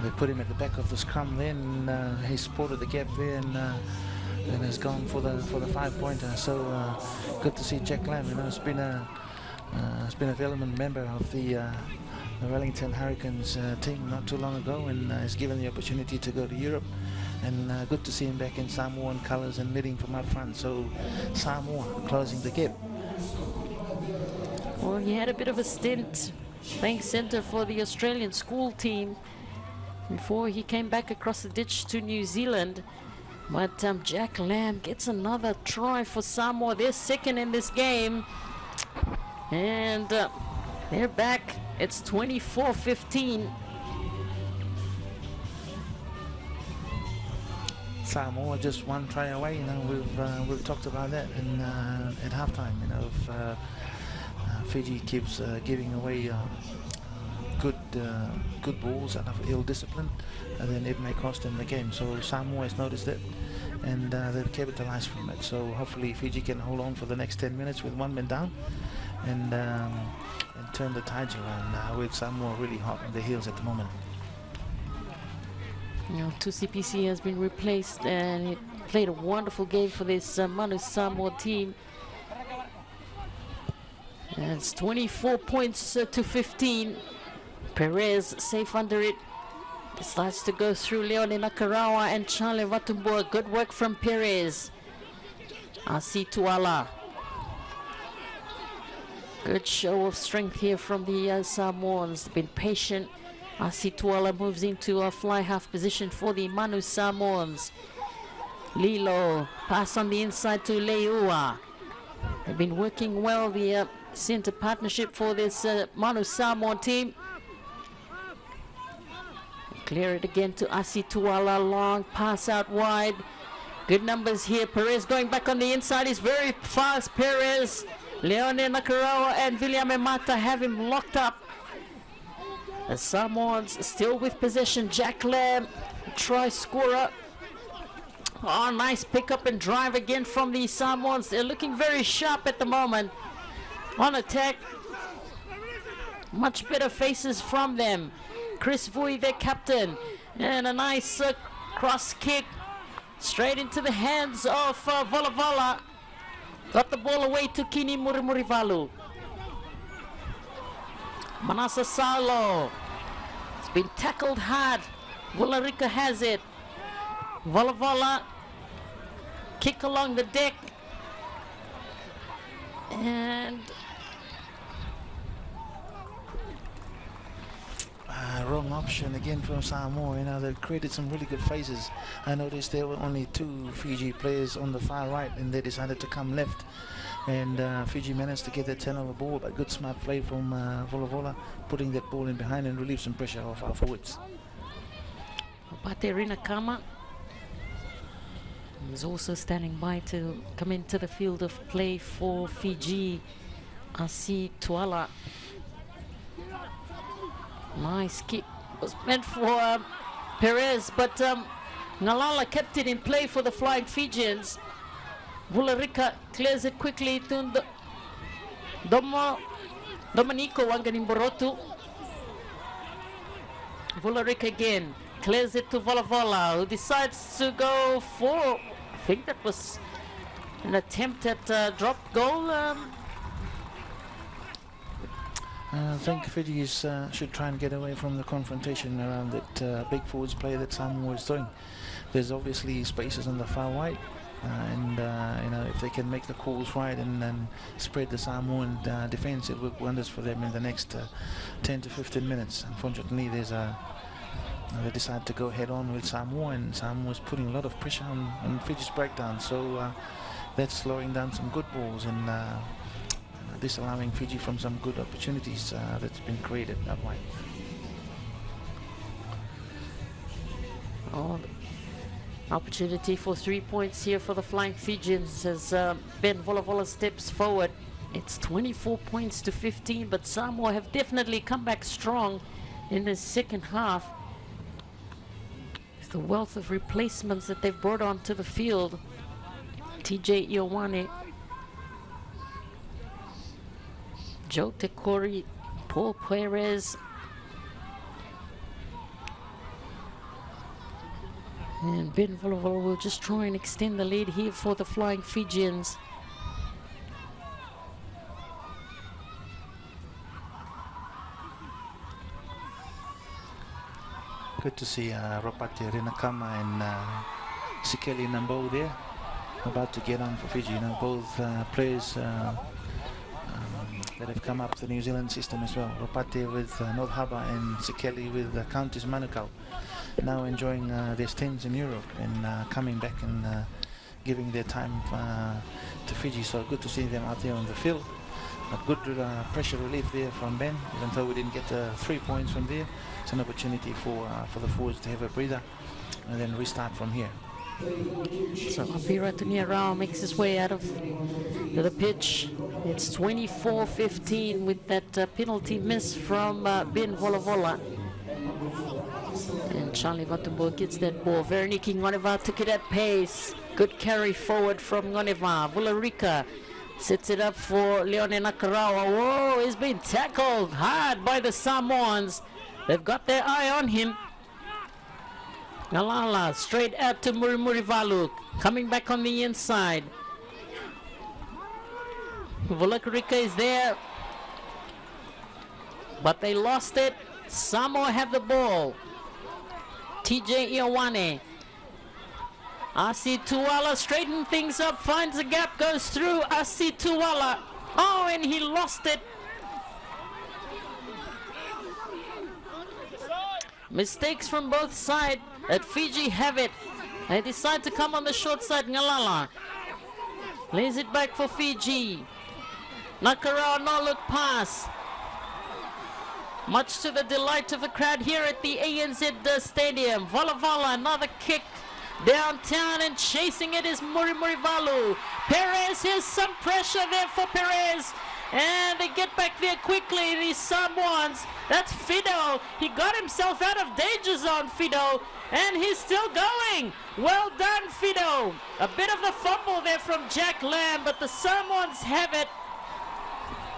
They put him at the back of the scrum then. He spotted the gap there and has gone for the 5-pointer. So good to see Jack Lamb. You know, it's been a development member of the Wellington Hurricanes team not too long ago, and is given the opportunity to go to Europe. And good to see him back in Samoan colours and leading from up front. So Samoa closing the gap. Well, he had a bit of a stint playing centre for the Australian school team before he came back across the ditch to New Zealand. But Jack Lamb gets another try for Samoa. They're second in this game. And they're back. It's 24-15. Samoa just 1 try away. You know, we've talked about that in at halftime. You know, if Fiji keeps giving away good balls out of ill discipline, then it may cost them the game. So Samoa has noticed it, and they've capitalized from it. So hopefully Fiji can hold on for the next 10 minutes with 1 man down, and turn the tides around with Samoa really hot on the heels at the moment. You know, 2CPC has been replaced, and played a wonderful game for this Manu Samoa team. And it's 24 points to 15. Perez safe under it. Decides to go through Leone Nakarawa and Charlie Vatumbua. Good work from Perez. Asi Tuala. Good show of strength here from the Samoans. They've been patient. Asi Tuala moves into a fly half position for the Manu Samoans. Lilo, pass on the inside to Leua. They've been working well, the center partnership for this Manu Samoan team. Clear it again to Asi Tuala, long pass out wide. Good numbers here. Perez going back on the inside. He's very fast, Perez. Leone Nakarawa and William Emata have him locked up. The Samoans still with possession. Jack Lamb, try scorer. Oh, nice pick up and drive again from the Samoans. They're looking very sharp at the moment. On attack. Much better faces from them. Chris Vui, their captain. And a nice cross kick. Straight into the hands of Volavola. Got the ball away to Kini Murimurivalu. Manasa Salo. It's been tackled hard. Vularika has it. Volavola. Kick along the deck. And wrong option again from Samoa. You know, they created some really good phases. I noticed there were only 2 Fiji players on the far right, and they decided to come left. And Fiji managed to get that turnover ball, but good smart play from Volavola, putting that ball in behind and relieve some pressure off our forwards. Pate Rinakama is also standing by to come into the field of play for Fiji. Asi Tuala. Nice kick. Was meant for Perez, but Ngalala kept it in play for the Flying Fijians. Vularika clears it quickly to Domenico Wanganimborotu. Vularika again clears it to Volavola, who decides to go for, I think that was an attempt at drop goal. I think Fiji should try and get away from the confrontation around that big forwards play that Samoa is doing. There's obviously spaces on the far right, and you know, if they can make the calls right and spread the Samoan defense, it will work wonders for them in the next 10 to 15 minutes. Unfortunately, they decide to go head on with Samoa, and Samoa is putting a lot of pressure on Fiji's breakdown, so that's slowing down some good balls and disallowing Fiji from some good opportunities that's been created that way. Oh, opportunity for 3 points here for the Flying Fijians as Ben Volavola steps forward. It's 24 points to 15, but Samoa have definitely come back strong in the second half. With the wealth of replacements that they've brought onto the field. TJ Iowane, Joe Tekori, Paul Perez, and Ben Volavola will just try and extend the lead here for the Flying Fijians. Good to see Ropate Rinakama and Sikeli Nambo there, about to get on for Fiji. You know, both players that have come up the New Zealand system as well. Ropate with North Harbour and Sikeli with Countess Manukau, now enjoying their stints in Europe and coming back and giving their time to Fiji. So good to see them out there on the field. But good pressure relief there from Ben, even though we didn't get 3 points from there. It's an opportunity for the forwards to have a breather and then restart from here. So Apira Tuniarao makes his way out of the pitch. It's 24-15 with that penalty miss from Ben Volavola. And Charlie Vatumbo gets that ball. Veroniki Ngoneva took it at pace. Good carry forward from Ngoneva. Vularika sets it up for Leone Nakarawa. Whoa, he's been tackled hard by the Samoans. They've got their eye on him. Ngalala straight out to Murimurivalu, coming back on the inside. Vulakarika is there, but they lost it. Samoa have the ball. TJ Ioane. Asi Tuala straighten things up, finds a gap, goes through. Asi Tuala. Oh, and he lost it. Mistakes from both sides. At Fiji have it. They decide to come on the short side. Ngalala lays it back for Fiji. Nakara, no look pass. Much to the delight of the crowd here at the ANZ Stadium. Vala, another kick downtown, and chasing it is Murimurivalu. Perez, here's some pressure there for Perez. And they get back there quickly, these Samoans. That's Fido. He got himself out of danger zone, Fido. And he's still going. Well done, Fido. A bit of the fumble there from Jack Lamb, but the Samoans have it.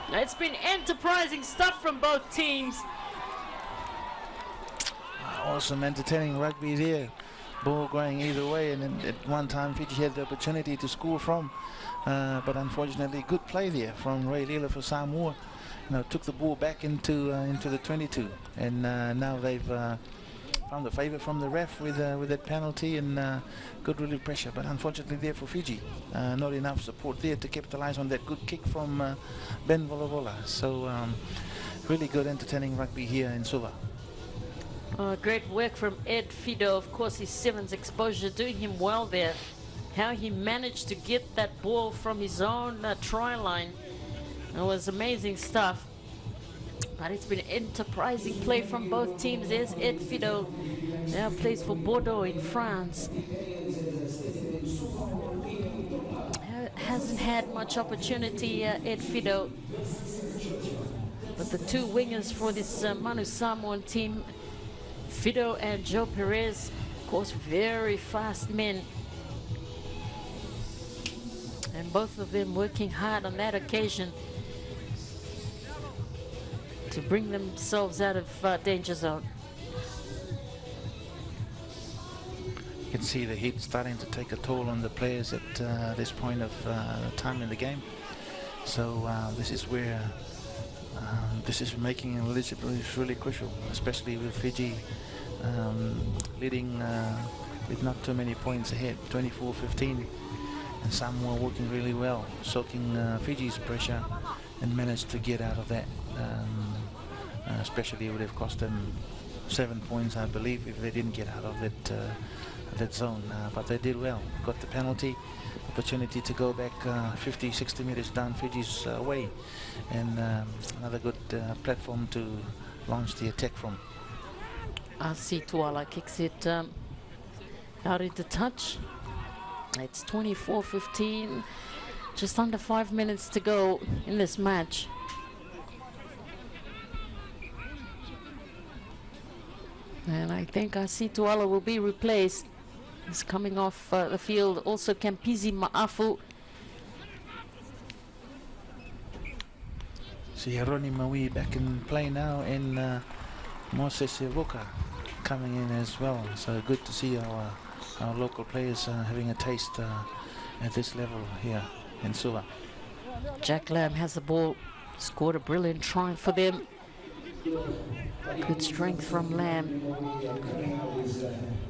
It's been enterprising stuff from both teams. Awesome, entertaining rugby there. Ball going either way, and then at one time Fiji had the opportunity to score from, but unfortunately good play there from Ray Lila for Samoa. Took the ball back into the 22, and now they've found the favour from the ref with that penalty, and good relief pressure, but unfortunately there for Fiji, not enough support there to capitalise on that good kick from Ben Volavola. So really good entertaining rugby here in Suva. Great work from Ed Fido. Of course, his sevens exposure doing him well there. How he managed to get that ball from his own try line. It was amazing stuff. But it's been enterprising play from both teams. There's Ed Fido. Now plays for Bordeaux in France. Hasn't had much opportunity, Ed Fido. But the two wingers for this Manu Samoan team, Fido and Joe Perez, of course, very fast men. And both of them working hard on that occasion to bring themselves out of danger zone. You can see the heat starting to take a toll on the players at this point of time in the game. So this is where this is making eligibility is really crucial, especially with Fiji leading with not too many points ahead, 24-15, and Samoa working really well, soaking Fiji's pressure, and managed to get out of that. Especially it would have cost them 7 points, I believe, if they didn't get out of that zone. But they did well. Got the penalty, opportunity to go back 50-60 meters down Fiji's way, and another good platform to launch the attack from. Asi Tuala kicks it out into touch. It's 24-15, just under 5 minutes to go in this match. And I think Asi Tuala will be replaced. He's coming off the field. Also Kampizi Ma'afu. See Roni Maui back in play now, and Moses Evoka coming in as well. So good to see our local players having a taste at this level here in Suva. Jack Lamb has the ball. Scored a brilliant try for them. Good strength from Lamb.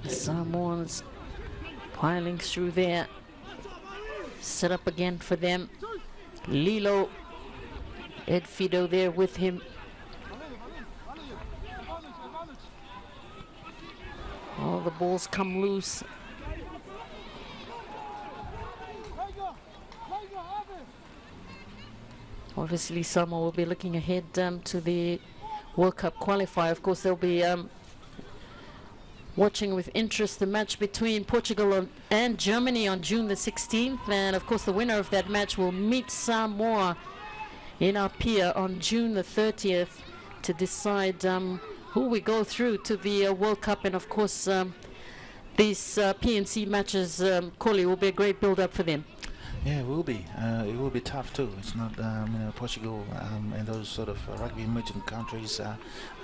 The Samoans piling through there. Set up again for them. Lilo. Ed Fido there with him. All the balls come loose. Obviously, Samoa will be looking ahead to the World Cup qualifier. Of course, they'll be watching with interest the match between Portugal and Germany on June the 16th. And of course, the winner of that match will meet Samoa in Apia on June the 30th to decide who we go through to the World Cup. And of course, these PNC matches, Corley, will be a great build-up for them. Yeah, it will be. It will be tough too. It's not, Portugal and those sort of rugby emerging countries are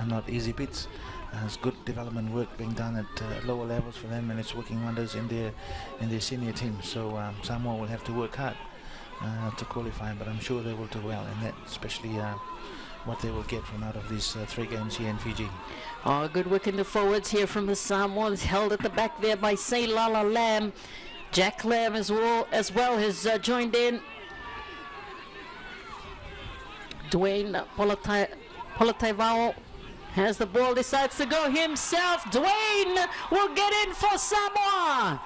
not easy bits. There's good development work being done at lower levels for them, and it's working wonders in their senior team. So Samoa will have to work hard to qualify, but I'm sure they will do well in that, especially what they will get from out of these 3 games here in Fiji. Oh, good work in the forwards here from the Samoans, held at the back there by Seilala Lamb. Jack Lamb as well has joined in. Dwayne Polataivao has the ball, decides to go himself. Dwayne will get in for Samoa.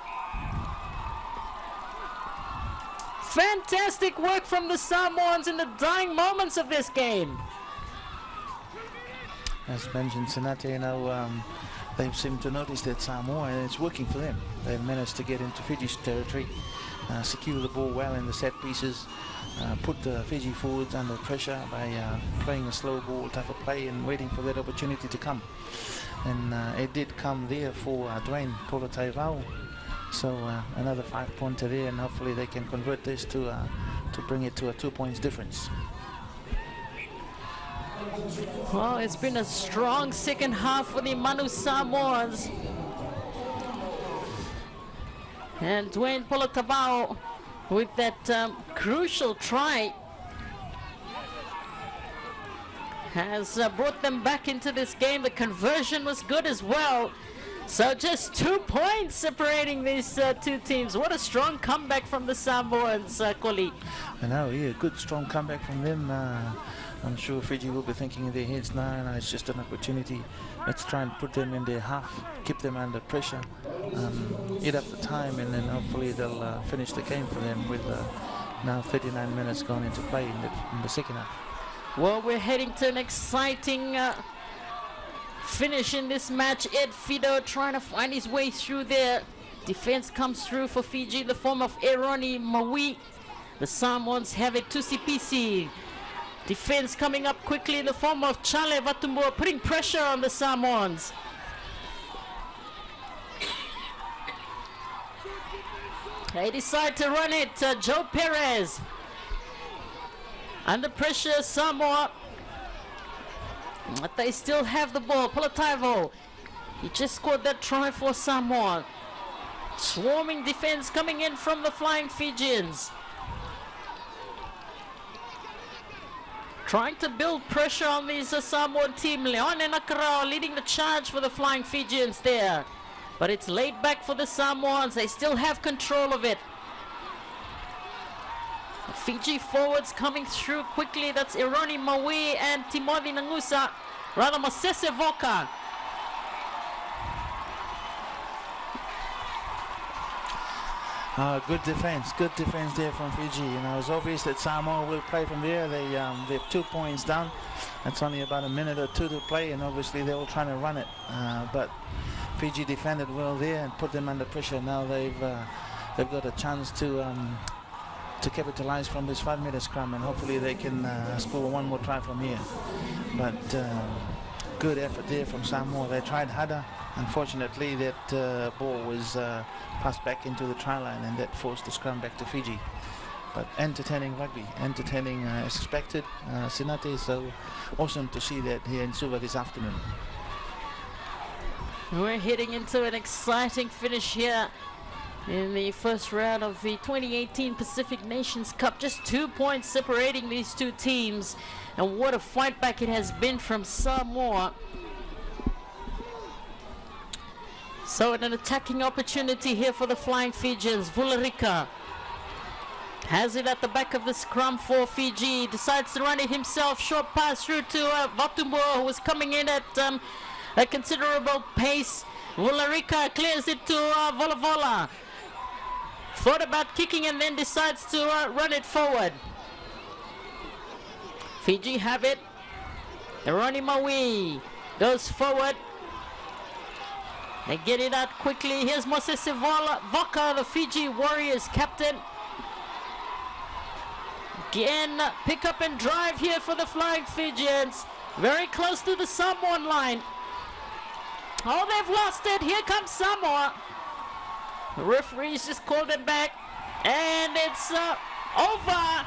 Fantastic work from the Samoans in the dying moments of this game. As mentioned, Senate, they seem to notice that Samoa, and it's working for them. They've managed to get into Fiji's territory, secure the ball well in the set pieces, put the Fiji forwards under pressure by playing a slow ball type of play and waiting for that opportunity to come. And it did come there for Dwayne Polataivao. So another 5-pointer there, and hopefully they can convert this to bring it to a 2 points difference. Well, it's been a strong second half for the Manu Samoans. And Dwayne Polataivao with that crucial try has brought them back into this game. The conversion was good as well. So just 2 points separating these 2 teams. What a strong comeback from the Samoans, Koli. I know, yeah, good strong comeback from them. I'm sure Fiji will be thinking in their heads now, it's just an opportunity. Let's try and put them in their half, keep them under pressure, eat up the time, and then hopefully they'll finish the game for them with now 39 minutes gone into play in the second half. Well, we're heading to an exciting finish in this match. Ed Fido trying to find his way through there. Defense comes through for Fiji in the form of Eroni Maui. The Samoans have it, Tusipisi. Defense coming up quickly in the form of Chale Vatumbua, putting pressure on the Samoans. They decide to run it. Joe Perez. Under pressure, Samoa. But they still have the ball. Polataivao. He just scored that try for Samoa. Swarming defense coming in from the Flying Fijians. Trying to build pressure on these Samoan team. Leone Nakarao leading the charge for the Flying Fijians there. But it's laid back for the Samoans. They still have control of it. Fiji forwards coming through quickly. That's Eroni Maui and Timothy Nangusa. Rather, Mosese Voka. Good defense there from Fiji. It's obvious that Samoa will play from there. They're 2 points down. That's only about a minute or 2 to play, and obviously they're all trying to run it. But Fiji defended well there and put them under pressure. Now they've got a chance to capitalize from this 5-meter scrum, and hopefully they can score one more try from here. But good effort there from Samoa. They tried harder. Unfortunately, that ball was passed back into the try line, and that forced the scrum back to Fiji. But entertaining rugby, entertaining as expected. Sinate, so awesome to see that here in Suva this afternoon. We're heading into an exciting finish here in the first round of the 2018 Pacific Nations Cup. Just 2 points separating these 2 teams, and what a fight back it has been from Samoa. So an attacking opportunity here for the Flying Fijians. Vularika has it at the back of the scrum for Fiji. Decides to run it himself. Short pass through to Vatumbua, who was coming in at a considerable pace. Vularika clears it to Volavola. Thought about kicking and then decides to run it forward. Fiji have it. Eroni Maui goes forward. They get it out quickly. Here's Mosese Voka, the Fiji Warriors captain. Again, pick up and drive here for the Flying Fijians. Very close to the Samoan line. Oh, they've lost it. Here comes Samoa. The referees just called it back. And it's over.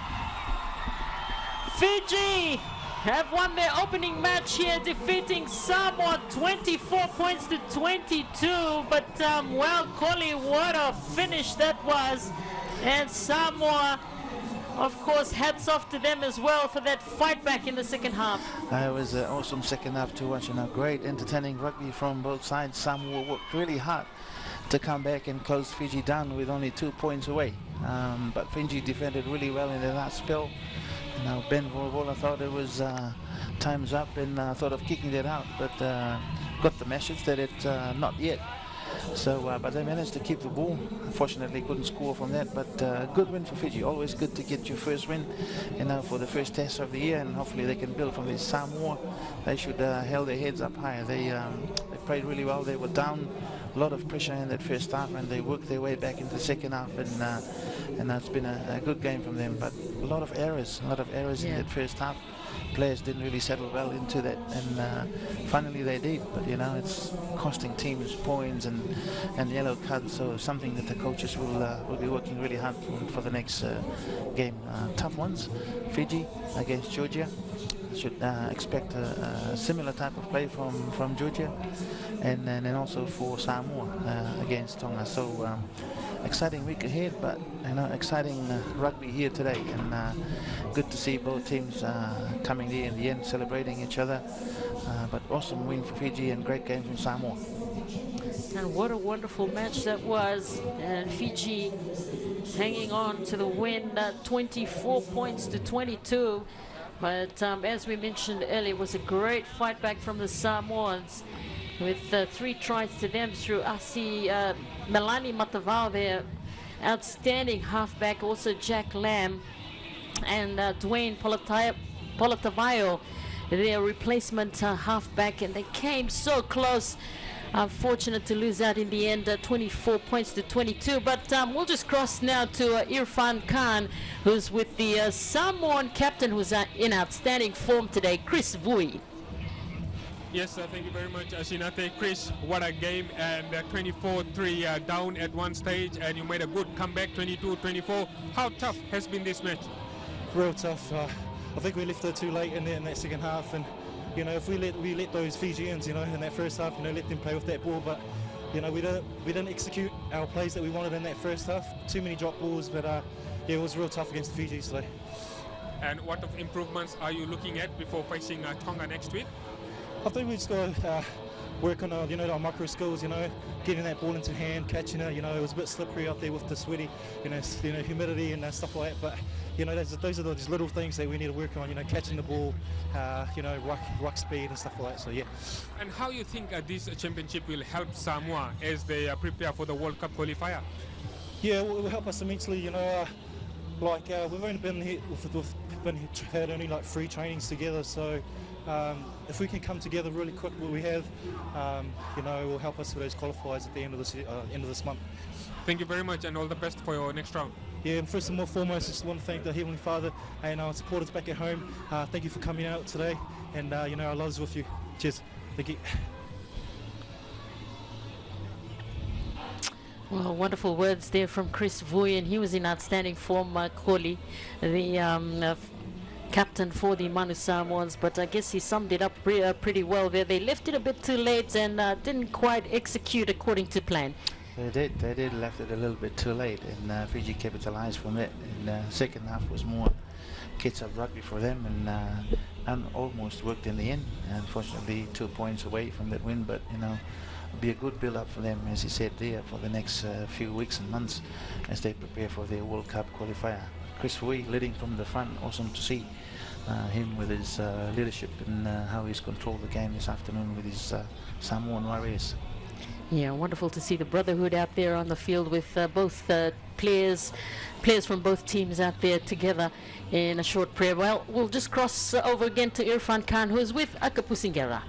Fiji have won their opening match here, defeating Samoa 24 points to 22. But, well, Koli, what a finish that was. And Samoa, of course, hats off to them as well for that fight back in the second half. It was an awesome second half to watch. Great, entertaining rugby from both sides. Samoa worked really hard to come back and close Fiji down with only 2 points away. But Fiji defended really well in the last spell. Now Ben Volvola thought it was time's up and thought of kicking it out, but got the message that it's not yet. So, but they managed to keep the ball. Unfortunately, couldn't score from that. But good win for Fiji. Always good to get your first win, for the first test of the year, and hopefully they can build from this. Samoa, they should held their heads up higher. They played really well. They were down a lot of pressure in that first half, and they worked their way back into the second half, and it's been a good game from them. But a lot of errors in that first half. Players didn't really settle well into that, and finally they did. But it's costing teams points and yellow cards. So something that the coaches will be working really hard for the next game. Tough ones. Fiji against Georgia. Should expect a similar type of play from Georgia, and then also for Samoa against Tonga. So exciting week ahead, but exciting rugby here today, and good to see both teams coming there in the end, celebrating each other. But awesome win for Fiji and great game from Samoa. And what a wonderful match that was, and Fiji hanging on to the win, 24 points to 22. But as we mentioned earlier, it was a great fight back from the Samoans with 3 tries to them through Asi Melani Matavao, their outstanding halfback, also Jack Lamb, and Dwayne Polatavayo, their replacement halfback, and they came so close. Unfortunate to lose out in the end, 24 points to 22. But we'll just cross now to Irfan Khan, who's with the Samoan captain, who's in outstanding form today, Chris Vui. Yes, thank you very much, Shinate. Chris, what a game, and 24-3 down at one stage, and you made a good comeback, 22-24. How tough has been this match? Real tough. I think we left it too late in that second half, and if we let those Fijians, in that first half, let them play with that ball, but we didn't execute our plays that we wanted in that first half. Too many drop balls, but it was real tough against the Fijis today. And what of improvements are you looking at before facing Tonga next week? I think we just got to work on our micro skills, getting that ball into hand, catching it. It was a bit slippery out there with the sweaty, humidity and stuff like that. But those are those little things that we need to work on. Catching the ball, ruck speed and stuff like that. So yeah. And how you think this championship will help Samoa as they prepare for the World Cup qualifier? Yeah, it will help us immensely. We've only been here, had only like 3 trainings together. So if we can come together really quick, what we have, it will help us with those qualifiers at the end of this month. Thank you very much, and all the best for your next round. Yeah, and first and foremost, just want to thank the Heavenly Father and our supporters back at home. Thank you for coming out today, and our love's with you. Cheers. Thank you. Well, wonderful words there from Chris Vui, and he was in outstanding form, Koli, the captain for the Manu Samoans, but I guess he summed it up pretty well there. They left it a bit too late and didn't quite execute according to plan. They did left it a little bit too late, and Fiji capitalized from it. And the second half was more catch-up rugby for them, and almost worked in the end. Unfortunately, 2 points away from that win, but it'll be a good build-up for them, as he said there, for the next few weeks and months as they prepare for their World Cup qualifier. Chris Vui leading from the front, awesome to see him with his leadership and how he's controlled the game this afternoon with his Samoan Warriors. Yeah, wonderful to see the brotherhood out there on the field with both players from both teams out there together in a short prayer. Well, we'll just cross over again to Irfan Khan, who is with Akapusingera.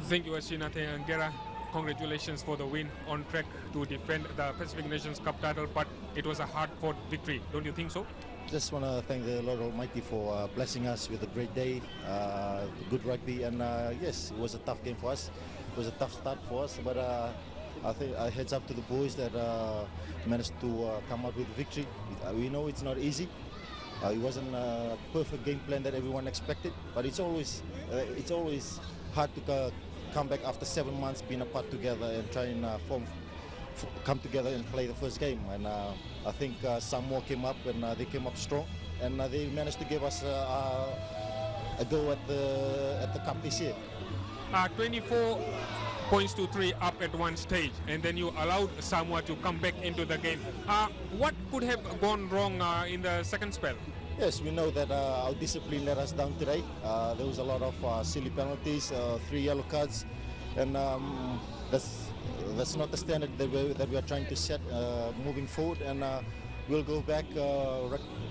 Thank you, Ashinate Angera. Congratulations for the win, on track to defend the Pacific Nations Cup title, but it was a hard-fought victory. Don't you think so? Just want to thank the Lord Almighty for blessing us with a great day, good rugby, and yes, it was a tough game for us. It was a tough start for us, but I think heads up to the boys that managed to come out with a victory. We know it's not easy, It wasn't a perfect game plan that everyone expected, but it's always hard to come back after 7 months being apart together and try and come together and play the first game. And I think Samoa came up and they came up strong, and they managed to give us a go at the cup this year. 24 points to 3 up at one stage, and then you allowed Samoa to come back into the game. What could have gone wrong in the second spell? Yes, we know that our discipline let us down today. There was a lot of silly penalties, 3 yellow cards, and that's not the standard that we are trying to set moving forward. And we'll go back,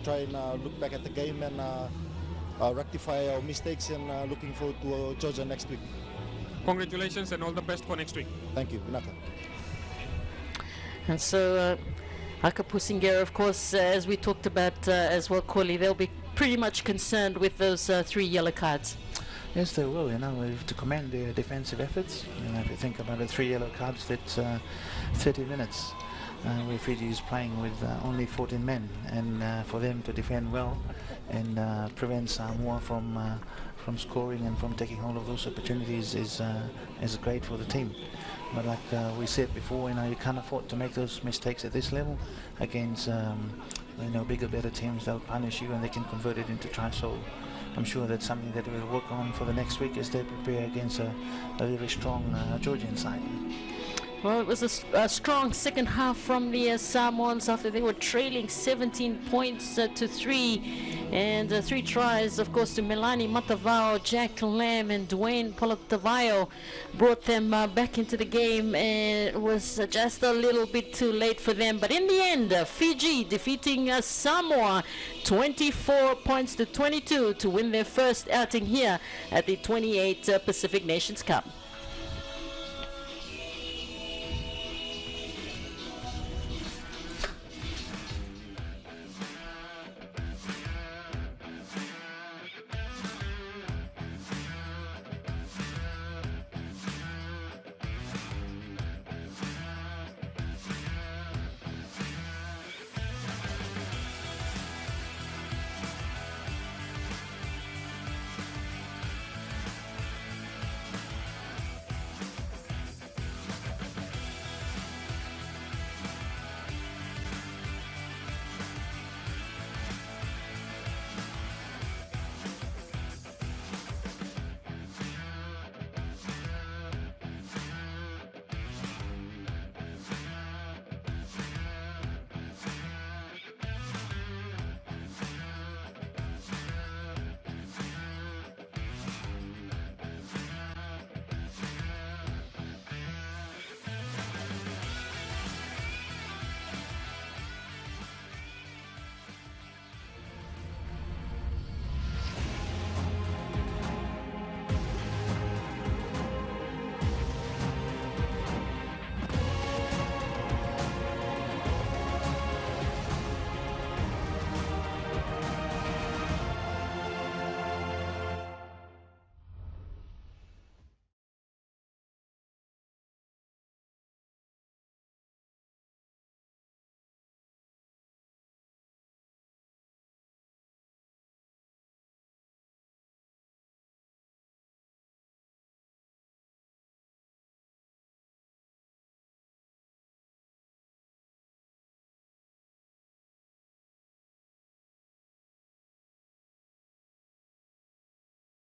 try and look back at the game and rectify our mistakes, and looking forward to Georgia next week. Congratulations and all the best for next week. Thank you, Vinaka. And so Haka Pusingera, of course, as we talked about as well, Koli, they'll be pretty much concerned with those 3 yellow cards. Yes, they will. We have to commend their defensive efforts. If you think about it, 3 yellow cards, that's 30 minutes. Where Fiji is playing with only 14 men, and for them to defend well and prevent Samoa from scoring and from taking hold of those opportunities is great for the team. But like we said before, you can't afford to make those mistakes at this level against bigger, better teams. They'll punish you and they can convert it into tries. So I'm sure that's something that we'll work on for the next week as they prepare against a very strong Georgian side. Well, it was a strong second half from the Samoans after they were trailing 17 points to 3. And 3 tries, of course, to Melani Matavao, Jack Lamb, and Dwayne Polatavayo brought them back into the game. And it was just a little bit too late for them. But in the end, Fiji defeating Samoa 24 points to 22 to win their first outing here at the 28 Pacific Nations Cup.